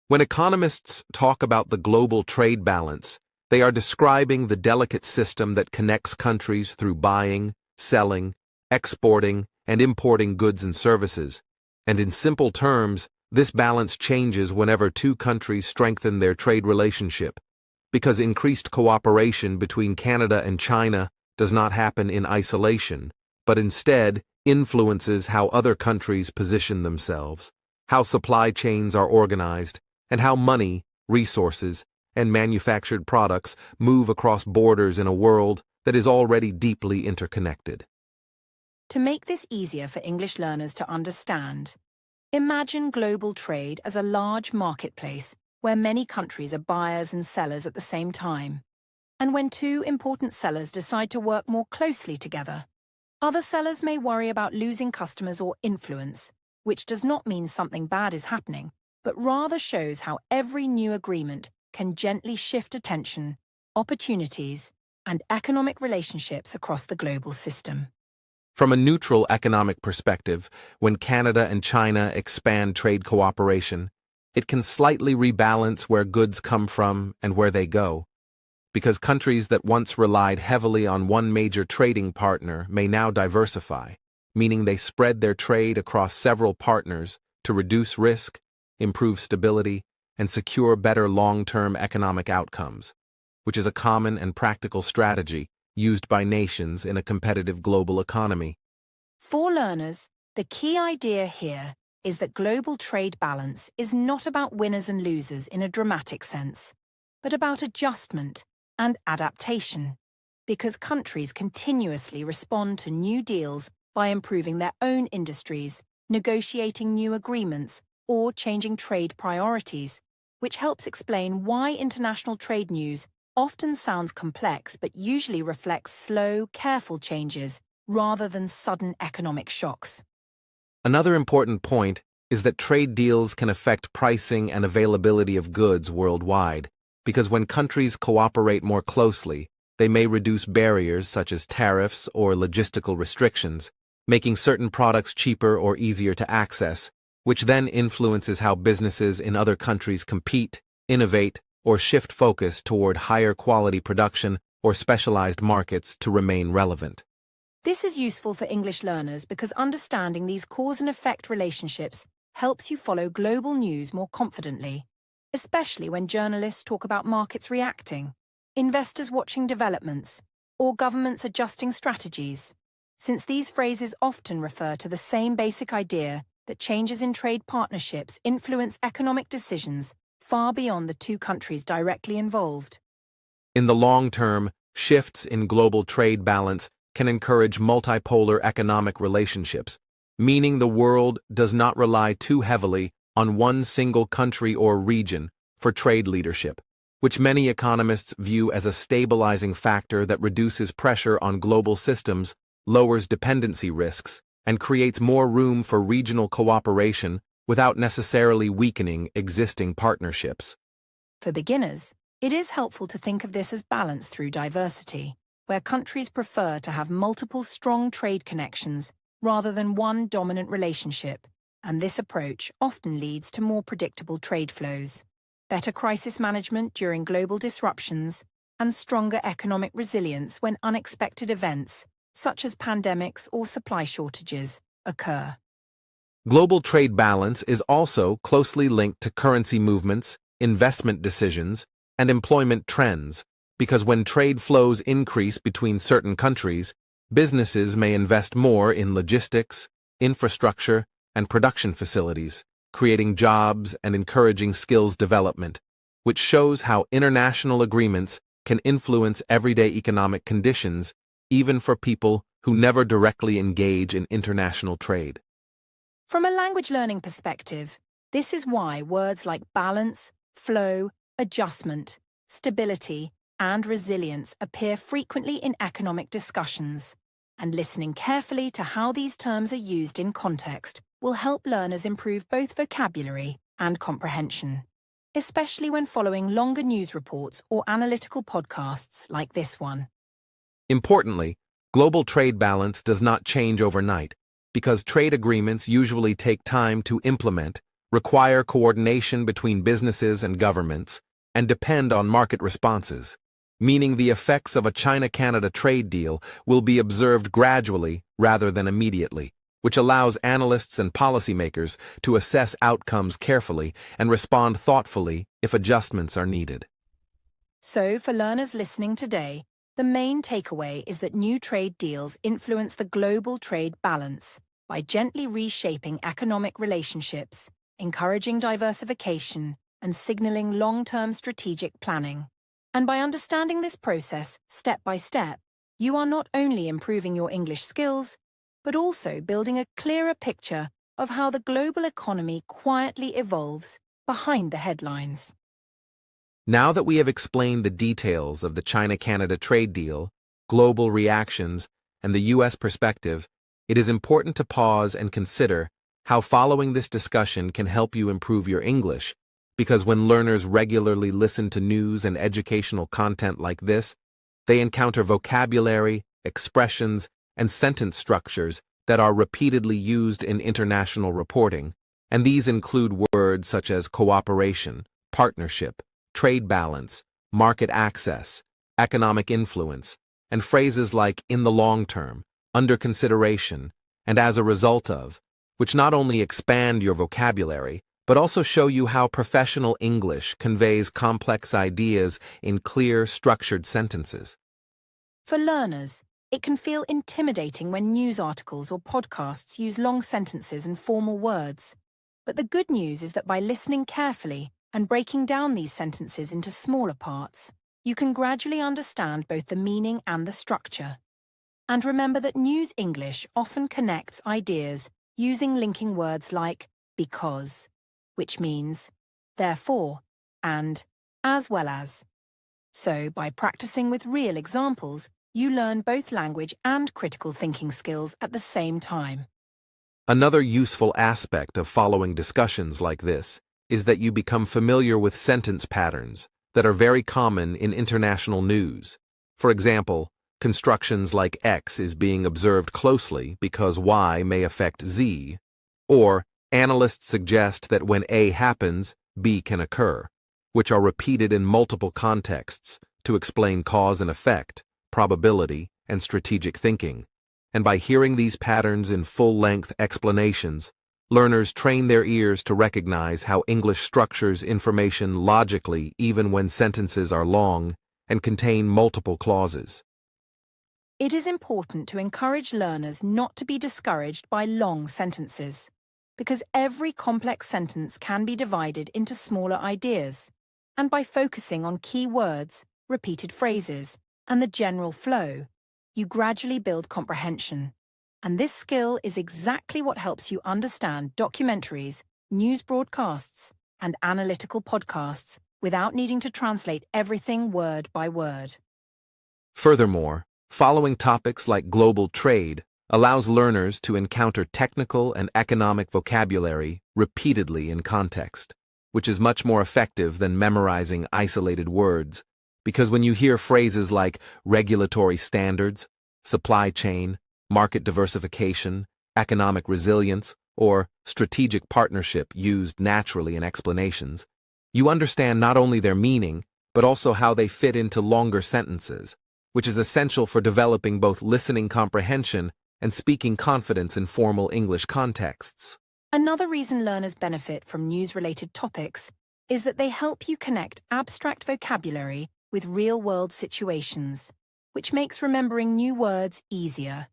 When economists talk about the global trade balance, they are describing the delicate system that connects countries through buying, selling, exporting, and importing goods and services. And in simple terms, this balance changes whenever two countries strengthen their trade relationship, because increased cooperation between Canada and China does not happen in isolation, but instead influences how other countries position themselves, how supply chains are organized, and how money, resources, and manufactured products move across borders in a world that is already deeply interconnected. To make this easier for English learners to understand, imagine global trade as a large marketplace where many countries are buyers and sellers at the same time. And when two important sellers decide to work more closely together, other sellers may worry about losing customers or influence, which does not mean something bad is happening, but rather shows how every new agreement can gently shift attention, opportunities, and economic relationships across the global system. From a neutral economic perspective, when Canada and China expand trade cooperation, it can slightly rebalance where goods come from and where they go, because countries that once relied heavily on one major trading partner may now diversify, meaning they spread their trade across several partners to reduce risk, improve stability, and secure better long-term economic outcomes, which is a common and practical strategy used by nations in a competitive global economy. For learners, the key idea here is that global trade balance is not about winners and losers in a dramatic sense, but about adjustment and adaptation, because countries continuously respond to new deals by improving their own industries, negotiating new agreements, or changing trade priorities, which helps explain why international trade news often sounds complex but usually reflects slow, careful changes rather than sudden economic shocks. Another important point is that trade deals can affect pricing and availability of goods worldwide, because when countries cooperate more closely, they may reduce barriers such as tariffs or logistical restrictions, making certain products cheaper or easier to access, which then influences how businesses in other countries compete, innovate, or shift focus toward higher quality production or specialized markets to remain relevant. This is useful for English learners because understanding these cause and effect relationships helps you follow global news more confidently, especially when journalists talk about markets reacting, investors watching developments, or governments adjusting strategies, since these phrases often refer to the same basic idea that changes in trade partnerships influence economic decisions far beyond the two countries directly involved. In the long term, shifts in global trade balance can encourage multipolar economic relationships, meaning the world does not rely too heavily on one single country or region for trade leadership, which many economists view as a stabilizing factor that reduces pressure on global systems, lowers dependency risks, and creates more room for regional cooperation without necessarily weakening existing partnerships. For beginners, it is helpful to think of this as balance through diversity, where countries prefer to have multiple strong trade connections rather than one dominant relationship, and this approach often leads to more predictable trade flows, better crisis management during global disruptions, and stronger economic resilience when unexpected events, such as pandemics or supply shortages, occur. Global trade balance is also closely linked to currency movements, investment decisions, and employment trends, because when trade flows increase between certain countries, businesses may invest more in logistics, infrastructure, and production facilities, creating jobs and encouraging skills development, which shows how international agreements can influence everyday economic conditions, even for people who never directly engage in international trade. From a language learning perspective, this is why words like balance, flow, adjustment, stability, and resilience appear frequently in economic discussions, and listening carefully to how these terms are used in context will help learners improve both vocabulary and comprehension, especially when following longer news reports or analytical podcasts like this one. Importantly, global trade balance does not change overnight, because trade agreements usually take time to implement, require coordination between businesses and governments, and depend on market responses, meaning the effects of a China-Canada trade deal will be observed gradually rather than immediately, which allows analysts and policymakers to assess outcomes carefully and respond thoughtfully if adjustments are needed. So, for learners listening today, the main takeaway is that new trade deals influence the global trade balance by gently reshaping economic relationships, encouraging diversification, and signaling long-term strategic planning. And by understanding this process step by step, you are not only improving your English skills, but also building a clearer picture of how the global economy quietly evolves behind the headlines. Now that we have explained the details of the China-Canada trade deal, global reactions, and the U.S. perspective, it is important to pause and consider how following this discussion can help you improve your English, because when learners regularly listen to news and educational content like this, they encounter vocabulary, expressions, and sentence structures that are repeatedly used in international reporting, and these include words such as cooperation, partnership, trade balance, market access, economic influence, and phrases like in the long term, under consideration, and as a result of, which not only expand your vocabulary, but also show you how professional English conveys complex ideas in clear, structured sentences. For learners, it can feel intimidating when news articles or podcasts use long sentences and formal words. But the good news is that by listening carefully and breaking down these sentences into smaller parts, you can gradually understand both the meaning and the structure. And remember that news English often connects ideas using linking words like because, which means therefore and as well as. So, by practicing with real examples, you learn both language and critical thinking skills at the same time. Another useful aspect of following discussions like this is that you become familiar with sentence patterns that are very common in international news. For example, constructions like X is being observed closely because Y may affect Z, or analysts suggest that when A happens, B can occur, which are repeated in multiple contexts to explain cause and effect, probability, and strategic thinking. And by hearing these patterns in full-length explanations, learners train their ears to recognize how English structures information logically even when sentences are long and contain multiple clauses. It is important to encourage learners not to be discouraged by long sentences, because every complex sentence can be divided into smaller ideas, and by focusing on key words, repeated phrases, and the general flow, you gradually build comprehension. And this skill is exactly what helps you understand documentaries, news broadcasts, and analytical podcasts without needing to translate everything word by word. Furthermore, following topics like global trade allows learners to encounter technical and economic vocabulary repeatedly in context, which is much more effective than memorizing isolated words, because when you hear phrases like regulatory standards, supply chain, market diversification, economic resilience, or strategic partnership used naturally in explanations, you understand not only their meaning, but also how they fit into longer sentences, which is essential for developing both listening comprehension and speaking confidence in formal English contexts. Another reason learners benefit from news-related topics is that they help you connect abstract vocabulary with real-world situations, which makes remembering new words easier.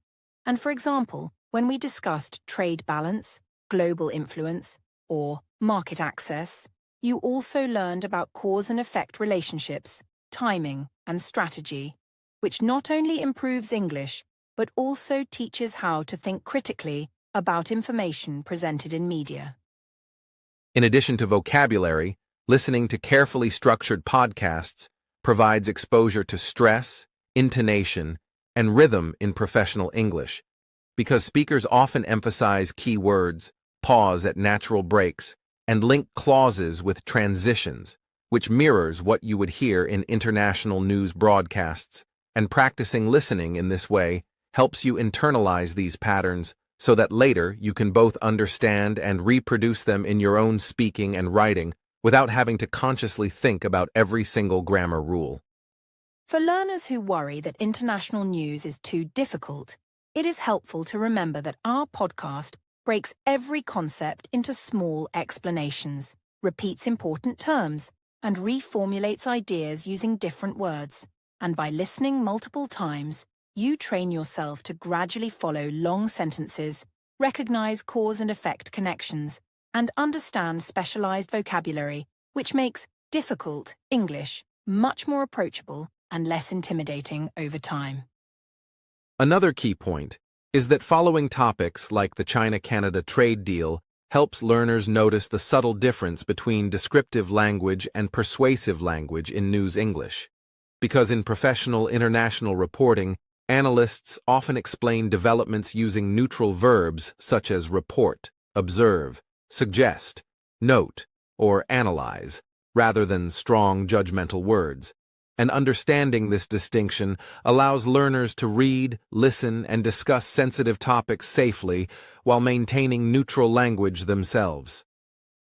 And for example, when we discussed trade balance, global influence, or market access, you also learned about cause and effect relationships, timing, and strategy, which not only improves English, but also teaches how to think critically about information presented in media. In addition to vocabulary, listening to carefully structured podcasts provides exposure to stress, intonation, and rhythm in professional English, because speakers often emphasize key words, pause at natural breaks, and link clauses with transitions, which mirrors what you would hear in international news broadcasts, and practicing listening in this way helps you internalize these patterns so that later you can both understand and reproduce them in your own speaking and writing without having to consciously think about every single grammar rule. For learners who worry that international news is too difficult, it is helpful to remember that our podcast breaks every concept into small explanations, repeats important terms, and reformulates ideas using different words. And by listening multiple times, you train yourself to gradually follow long sentences, recognize cause and effect connections, and understand specialized vocabulary, which makes difficult English much more approachable and less intimidating over time. Another key point is that following topics like the China-Canada trade deal helps learners notice the subtle difference between descriptive language and persuasive language in news English. Because in professional international reporting, analysts often explain developments using neutral verbs such as report, observe, suggest, note, or analyze, rather than strong judgmental words. And understanding this distinction allows learners to read, listen, and discuss sensitive topics safely while maintaining neutral language themselves.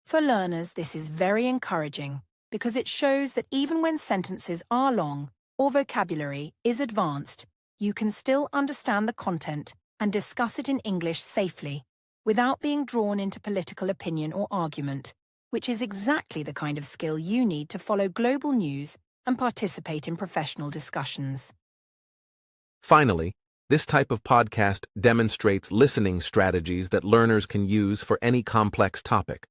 For learners, this is very encouraging because it shows that even when sentences are long or vocabulary is advanced, you can still understand the content and discuss it in English safely without being drawn into political opinion or argument, which is exactly the kind of skill you need to follow global news and participate in professional discussions. Finally, this type of podcast demonstrates listening strategies that learners can use for any complex topic.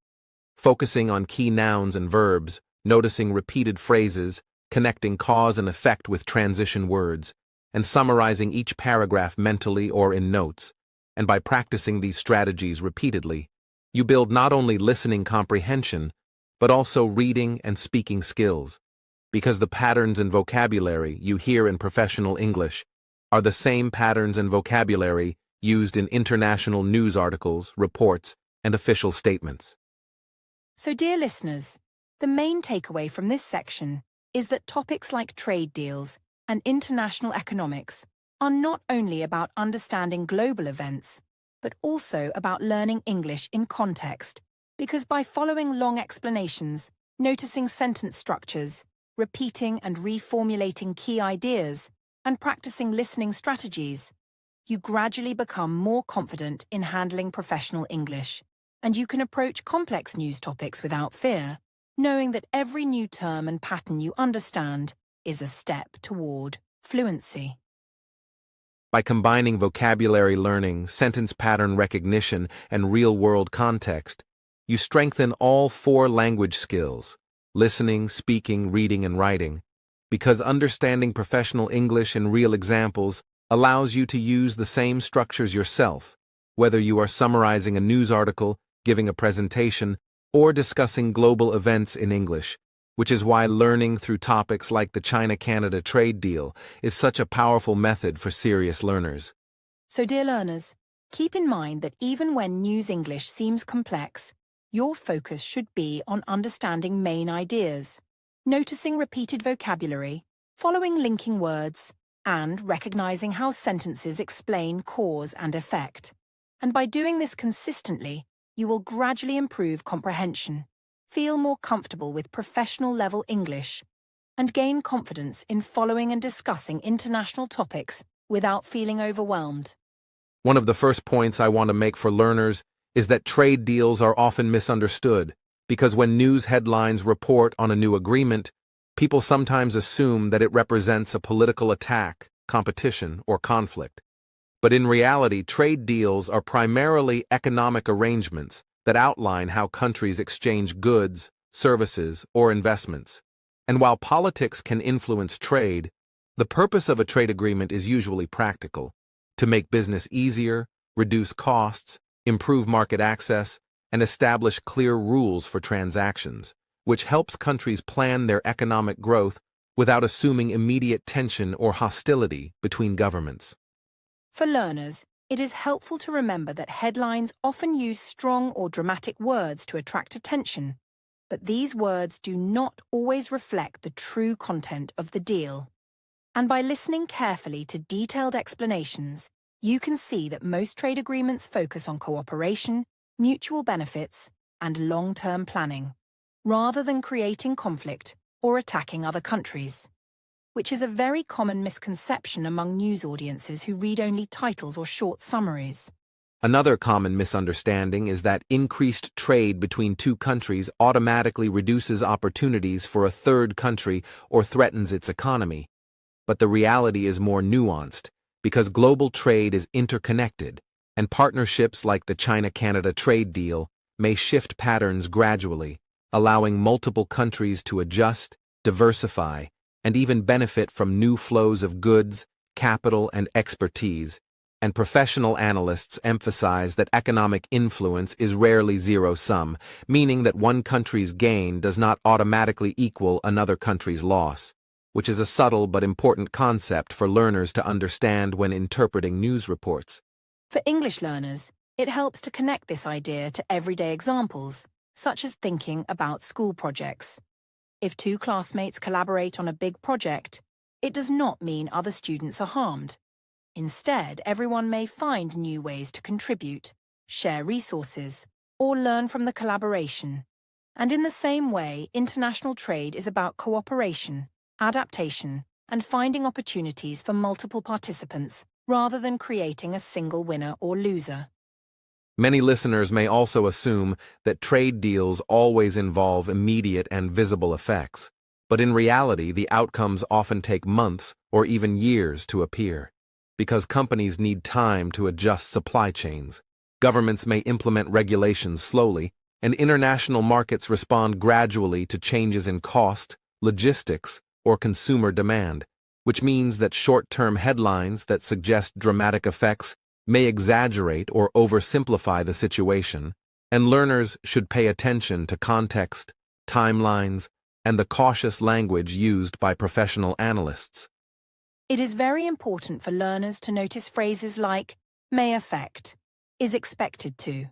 Focusing on key nouns and verbs, noticing repeated phrases, connecting cause and effect with transition words, and summarizing each paragraph mentally or in notes. And by practicing these strategies repeatedly, you build not only listening comprehension, but also reading and speaking skills. Because the patterns and vocabulary you hear in professional English are the same patterns and vocabulary used in international news articles, reports, and official statements. So, dear listeners, the main takeaway from this section is that topics like trade deals and international economics are not only about understanding global events, but also about learning English in context, because by following long explanations, noticing sentence structures, repeating and reformulating key ideas, and practicing listening strategies, you gradually become more confident in handling professional English, and you can approach complex news topics without fear, knowing that every new term and pattern you understand is a step toward fluency. By combining vocabulary learning, sentence pattern recognition, and real-world context, you strengthen all 4 language skills: listening, speaking, reading, and writing, because understanding professional English in real examples allows you to use the same structures yourself, whether you are summarizing a news article, giving a presentation, or discussing global events in English, which is why learning through topics like the China-Canada trade deal is such a powerful method for serious learners. So, dear learners, keep in mind that even when news English seems complex, your focus should be on understanding main ideas, noticing repeated vocabulary, following linking words, and recognizing how sentences explain cause and effect. And by doing this consistently, you will gradually improve comprehension, feel more comfortable with professional-level English, and gain confidence in following and discussing international topics without feeling overwhelmed. One of the first points I want to make for learners is that trade deals are often misunderstood, because when news headlines report on a new agreement, people sometimes assume that it represents a political attack, competition, or conflict. But in reality, trade deals are primarily economic arrangements that outline how countries exchange goods, services, or investments. And while politics can influence trade, the purpose of a trade agreement is usually practical: to make business easier, reduce costs, improve market access, and establish clear rules for transactions, which helps countries plan their economic growth without assuming immediate tension or hostility between governments. For learners, it is helpful to remember that headlines often use strong or dramatic words to attract attention, but these words do not always reflect the true content of the deal. And by listening carefully to detailed explanations, you can see that most trade agreements focus on cooperation, mutual benefits, and long-term planning, rather than creating conflict or attacking other countries, which is a very common misconception among news audiences who read only titles or short summaries. Another common misunderstanding is that increased trade between 2 countries automatically reduces opportunities for a third country or threatens its economy. But the reality is more nuanced, because global trade is interconnected, and partnerships like the China-Canada trade deal may shift patterns gradually, allowing multiple countries to adjust, diversify, and even benefit from new flows of goods, capital, and expertise. And professional analysts emphasize that economic influence is rarely zero-sum, meaning that one country's gain does not automatically equal another country's loss, which is a subtle but important concept for learners to understand when interpreting news reports. For English learners, it helps to connect this idea to everyday examples, such as thinking about school projects. If two classmates collaborate on a big project, it does not mean other students are harmed. Instead, everyone may find new ways to contribute, share resources, or learn from the collaboration. And in the same way, international trade is about cooperation, adaptation, and finding opportunities for multiple participants rather than creating a single winner or loser. Many listeners may also assume that trade deals always involve immediate and visible effects, but in reality, the outcomes often take months or even years to appear. Because companies need time to adjust supply chains, governments may implement regulations slowly, and international markets respond gradually to changes in cost, logistics, or consumer demand, which means that short-term headlines that suggest dramatic effects may exaggerate or oversimplify the situation, and learners should pay attention to context, timelines, and the cautious language used by professional analysts. It is very important for learners to notice phrases like may affect, is expected to,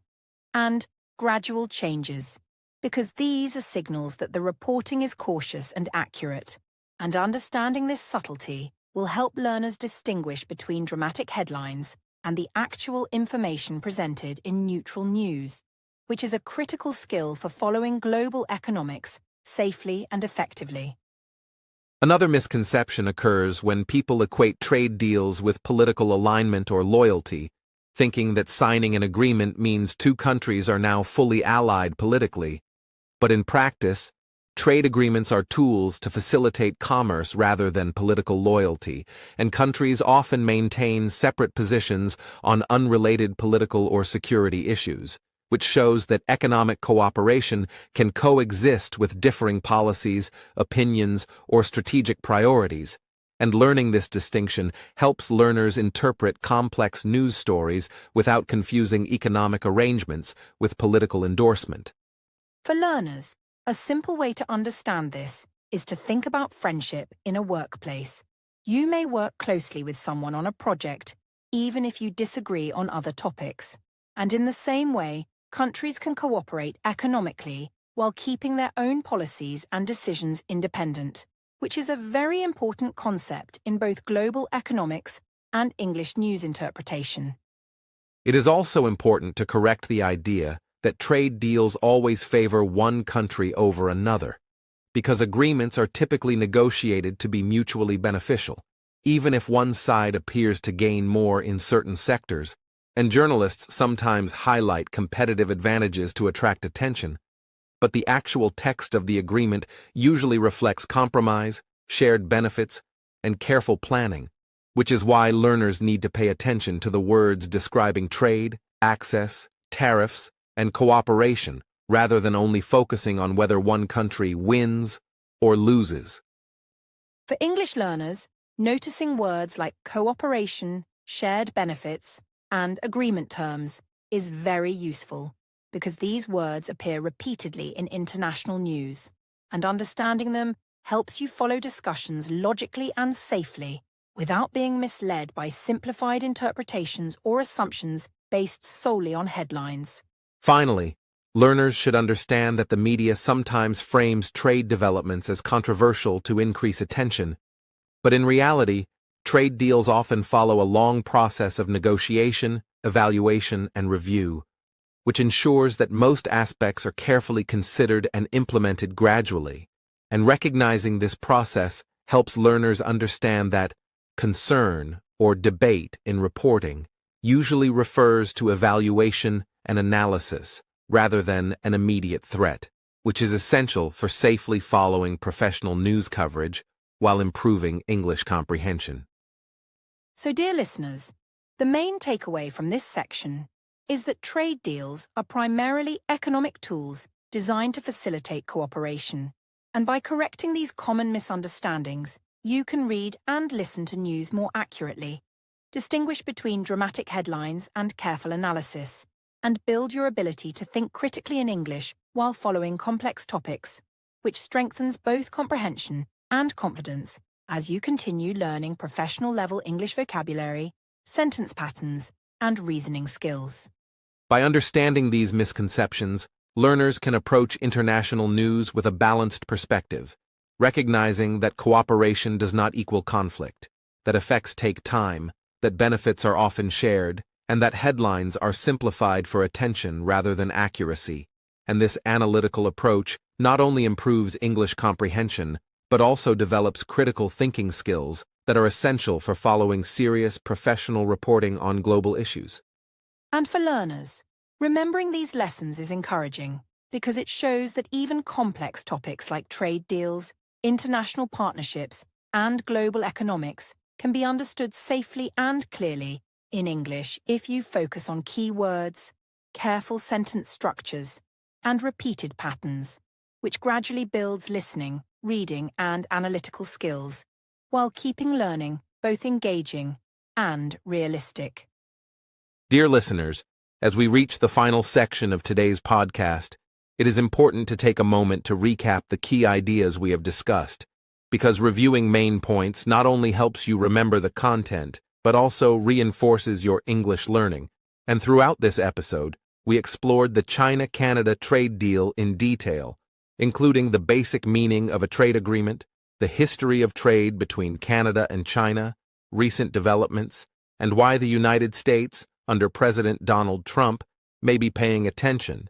and gradual changes, because these are signals that the reporting is cautious and accurate, and understanding this subtlety will help learners distinguish between dramatic headlines and the actual information presented in neutral news, which is a critical skill for following global economics safely and effectively. Another misconception occurs when people equate trade deals with political alignment or loyalty, thinking that signing an agreement means two countries are now fully allied politically. But in practice, trade agreements are tools to facilitate commerce rather than political loyalty, and countries often maintain separate positions on unrelated political or security issues, which shows that economic cooperation can coexist with differing policies, opinions, or strategic priorities, and learning this distinction helps learners interpret complex news stories without confusing economic arrangements with political endorsement. For learners, a simple way to understand this is to think about friendship in a workplace. You may work closely with someone on a project, even if you disagree on other topics. And in the same way, countries can cooperate economically while keeping their own policies and decisions independent, which is a very important concept in both global economics and English news interpretation. It is also important to correct the idea that trade deals always favor one country over another, because agreements are typically negotiated to be mutually beneficial, even if one side appears to gain more in certain sectors, and journalists sometimes highlight competitive advantages to attract attention. But the actual text of the agreement usually reflects compromise, shared benefits, and careful planning, which is why learners need to pay attention to the words describing trade, access, tariffs, and cooperation, rather than only focusing on whether one country wins or loses. For English learners, noticing words like cooperation, shared benefits, and agreement terms is very useful, because these words appear repeatedly in international news, and understanding them helps you follow discussions logically and safely without being misled by simplified interpretations or assumptions based solely on headlines. Finally, learners should understand that the media sometimes frames trade developments as controversial to increase attention, but in reality, trade deals often follow a long process of negotiation, evaluation, and review, which ensures that most aspects are carefully considered and implemented gradually. And recognizing this process helps learners understand that concern or debate in reporting usually refers to evaluation and analysis rather than an immediate threat, which is essential for safely following professional news coverage while improving English comprehension. So, dear listeners, the main takeaway from this section is that trade deals are primarily economic tools designed to facilitate cooperation. And by correcting these common misunderstandings, you can read and listen to news more accurately, distinguish between dramatic headlines and careful analysis, and build your ability to think critically in English while following complex topics, which strengthens both comprehension and confidence as you continue learning professional-level English vocabulary, sentence patterns, and reasoning skills. By understanding these misconceptions, learners can approach international news with a balanced perspective, recognizing that cooperation does not equal conflict, that effects take time, that benefits are often shared, and that headlines are simplified for attention rather than accuracy. And this analytical approach not only improves English comprehension, but also develops critical thinking skills that are essential for following serious professional reporting on global issues. And for learners, remembering these lessons is encouraging because it shows that even complex topics like trade deals, international partnerships, and global economics can be understood safely and clearly in English if you focus on key words, careful sentence structures, and repeated patterns, which gradually builds listening, reading, and analytical skills, while keeping learning both engaging and realistic. Dear listeners, as we reach the final section of today's podcast, it is important to take a moment to recap the key ideas we have discussed, because reviewing main points not only helps you remember the content, but also reinforces your English learning. And throughout this episode, we explored the China-Canada trade deal in detail, including the basic meaning of a trade agreement, the history of trade between Canada and China, recent developments, and why the United States, under President Donald Trump, may be paying attention.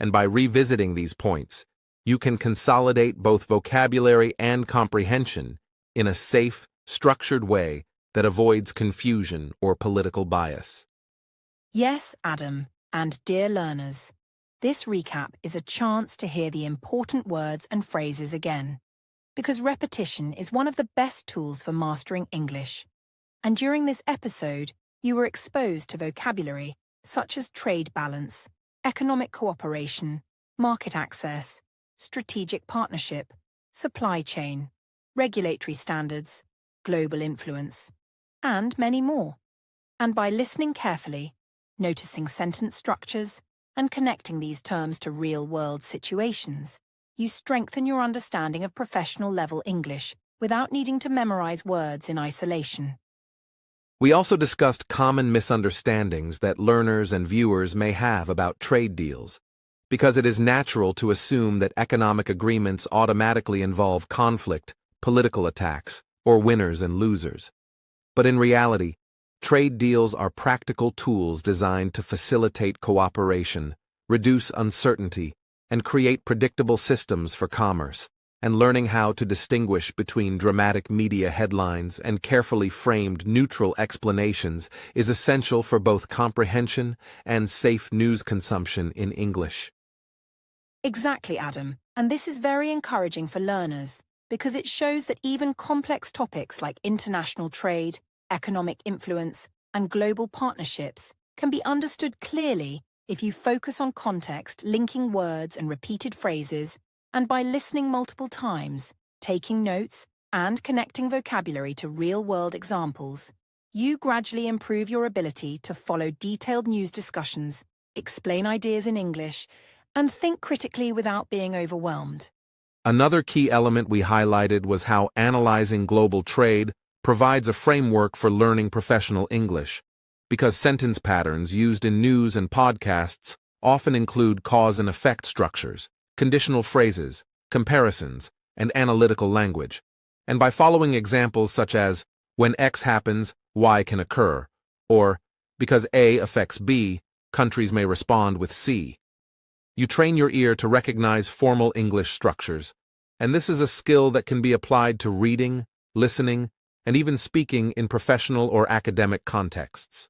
And by revisiting these points, you can consolidate both vocabulary and comprehension in a safe, structured way that avoids confusion or political bias. Yes, Adam, and dear learners, this recap is a chance to hear the important words and phrases again, because repetition is one of the best tools for mastering English. And during this episode, you were exposed to vocabulary such as trade balance, economic cooperation, market access, strategic partnership, supply chain, regulatory standards, global influence, and many more. And by listening carefully, noticing sentence structures, and connecting these terms to real-world situations, you strengthen your understanding of professional-level English without needing to memorize words in isolation. We also discussed common misunderstandings that learners and viewers may have about trade deals, because it is natural to assume that economic agreements automatically involve conflict, political attacks, or winners and losers. But in reality, trade deals are practical tools designed to facilitate cooperation, reduce uncertainty, and create predictable systems for commerce. And learning how to distinguish between dramatic media headlines and carefully framed neutral explanations is essential for both comprehension and safe news consumption in English. Exactly, Adam, and this is very encouraging for learners because it shows that even complex topics like international trade, economic influence, and global partnerships can be understood clearly if you focus on context, linking words and repeated phrases, and by listening multiple times, taking notes, and connecting vocabulary to real-world examples. You gradually improve your ability to follow detailed news discussions, explain ideas in English, and think critically without being overwhelmed. Another key element we highlighted was how analyzing global trade provides a framework for learning professional English, because sentence patterns used in news and podcasts often include cause and effect structures, conditional phrases, comparisons, and analytical language. And by following examples such as, when X happens, Y can occur, or, because A affects B, countries may respond with C. You train your ear to recognize formal English structures, and this is a skill that can be applied to reading, listening, and even speaking in professional or academic contexts.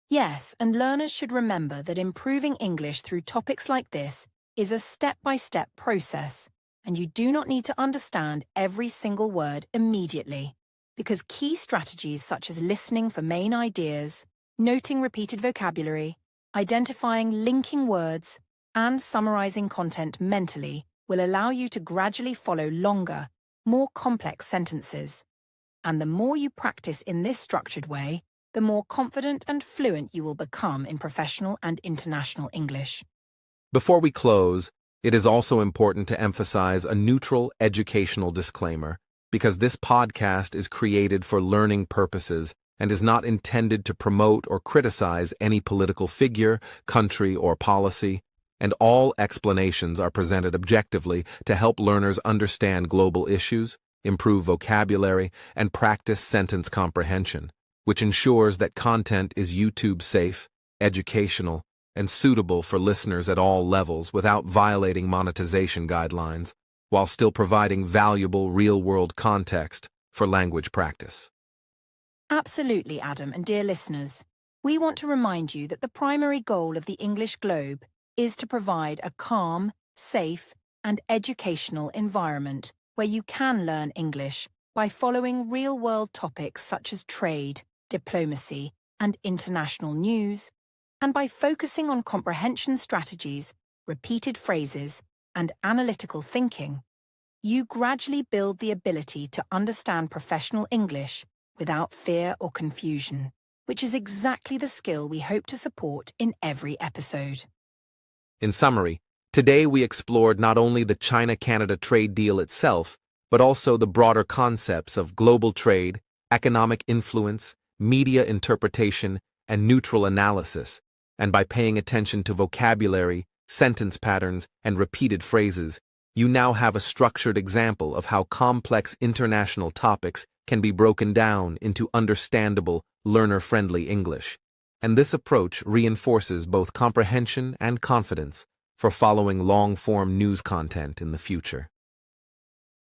Yes, and learners should remember that improving English through topics like this is a step-by-step process, and you do not need to understand every single word immediately, because key strategies such as listening for main ideas, noting repeated vocabulary, identifying linking words, and summarizing content mentally will allow you to gradually follow longer, more complex sentences. And the more you practice in this structured way, the more confident and fluent you will become in professional and international English. Before we close, it is also important to emphasize a neutral educational disclaimer, because this podcast is created for learning purposes and is not intended to promote or criticize any political figure, country, or policy. and all explanations are presented objectively to help learners understand global issues, improve vocabulary, and practice sentence comprehension, which ensures that content is YouTube-safe, educational, and suitable for listeners at all levels without violating monetization guidelines, while still providing valuable real-world context for language practice. Absolutely, Adam, and dear listeners, we want to remind you that the primary goal of the English Globe is to provide a calm, safe, and educational environment where you can learn English by following real-world topics such as trade, diplomacy, and international news, and by focusing on comprehension strategies, repeated phrases, and analytical thinking. You gradually build the ability to understand professional English without fear or confusion, which is exactly the skill we hope to support in every episode. In summary, today we explored not only the China-Canada trade deal itself, but also the broader concepts of global trade, economic influence, media interpretation, and neutral analysis, and by paying attention to vocabulary, sentence patterns, and repeated phrases, you now have a structured example of how complex international topics can be broken down into understandable, learner-friendly English. And this approach reinforces both comprehension and confidence for following long-form news content in the future.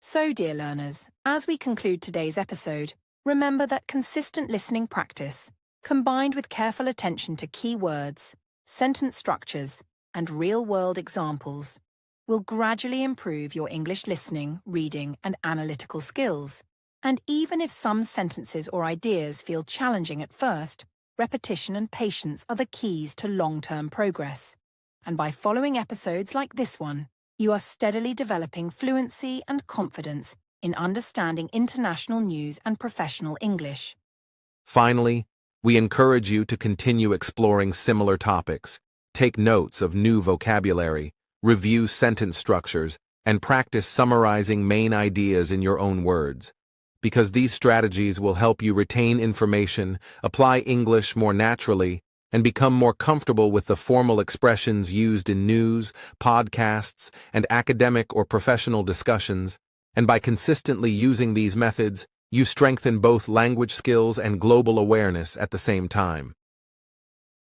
So, dear learners, as we conclude today's episode, remember that consistent listening practice, combined with careful attention to key words, sentence structures, and real-world examples, will gradually improve your English listening, reading, and analytical skills. And even if some sentences or ideas feel challenging at first, repetition and patience are the keys to long-term progress. And by following episodes like this one, you are steadily developing fluency and confidence in understanding international news and professional English. Finally, we encourage you to continue exploring similar topics, take notes of new vocabulary, review sentence structures, and practice summarizing main ideas in your own words, because these strategies will help you retain information, apply English more naturally, and become more comfortable with the formal expressions used in news, podcasts, and academic or professional discussions. And by consistently using these methods, you strengthen both language skills and global awareness at the same time.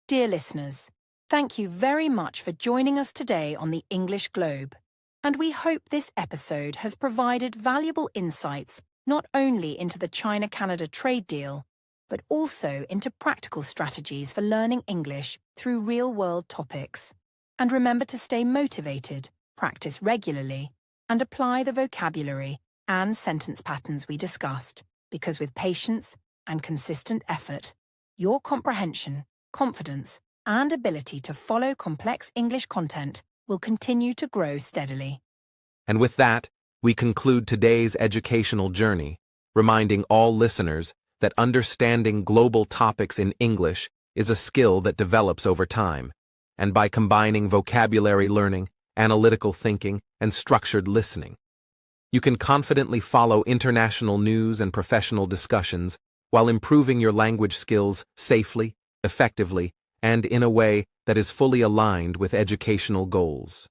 Dear listeners, thank you very much for joining us today on the English Globe, and we hope this episode has provided valuable insights not only into the China-Canada trade deal, but also into practical strategies for learning English through real-world topics. And remember to stay motivated, practice regularly, and apply the vocabulary and sentence patterns we discussed, because with patience and consistent effort, your comprehension, confidence, and ability to follow complex English content will continue to grow steadily. And with that, we conclude today's educational journey, reminding all listeners that understanding global topics in English is a skill that develops over time, and by combining vocabulary learning, analytical thinking, and structured listening, you can confidently follow international news and professional discussions while improving your language skills safely, effectively, and in a way that is fully aligned with educational goals.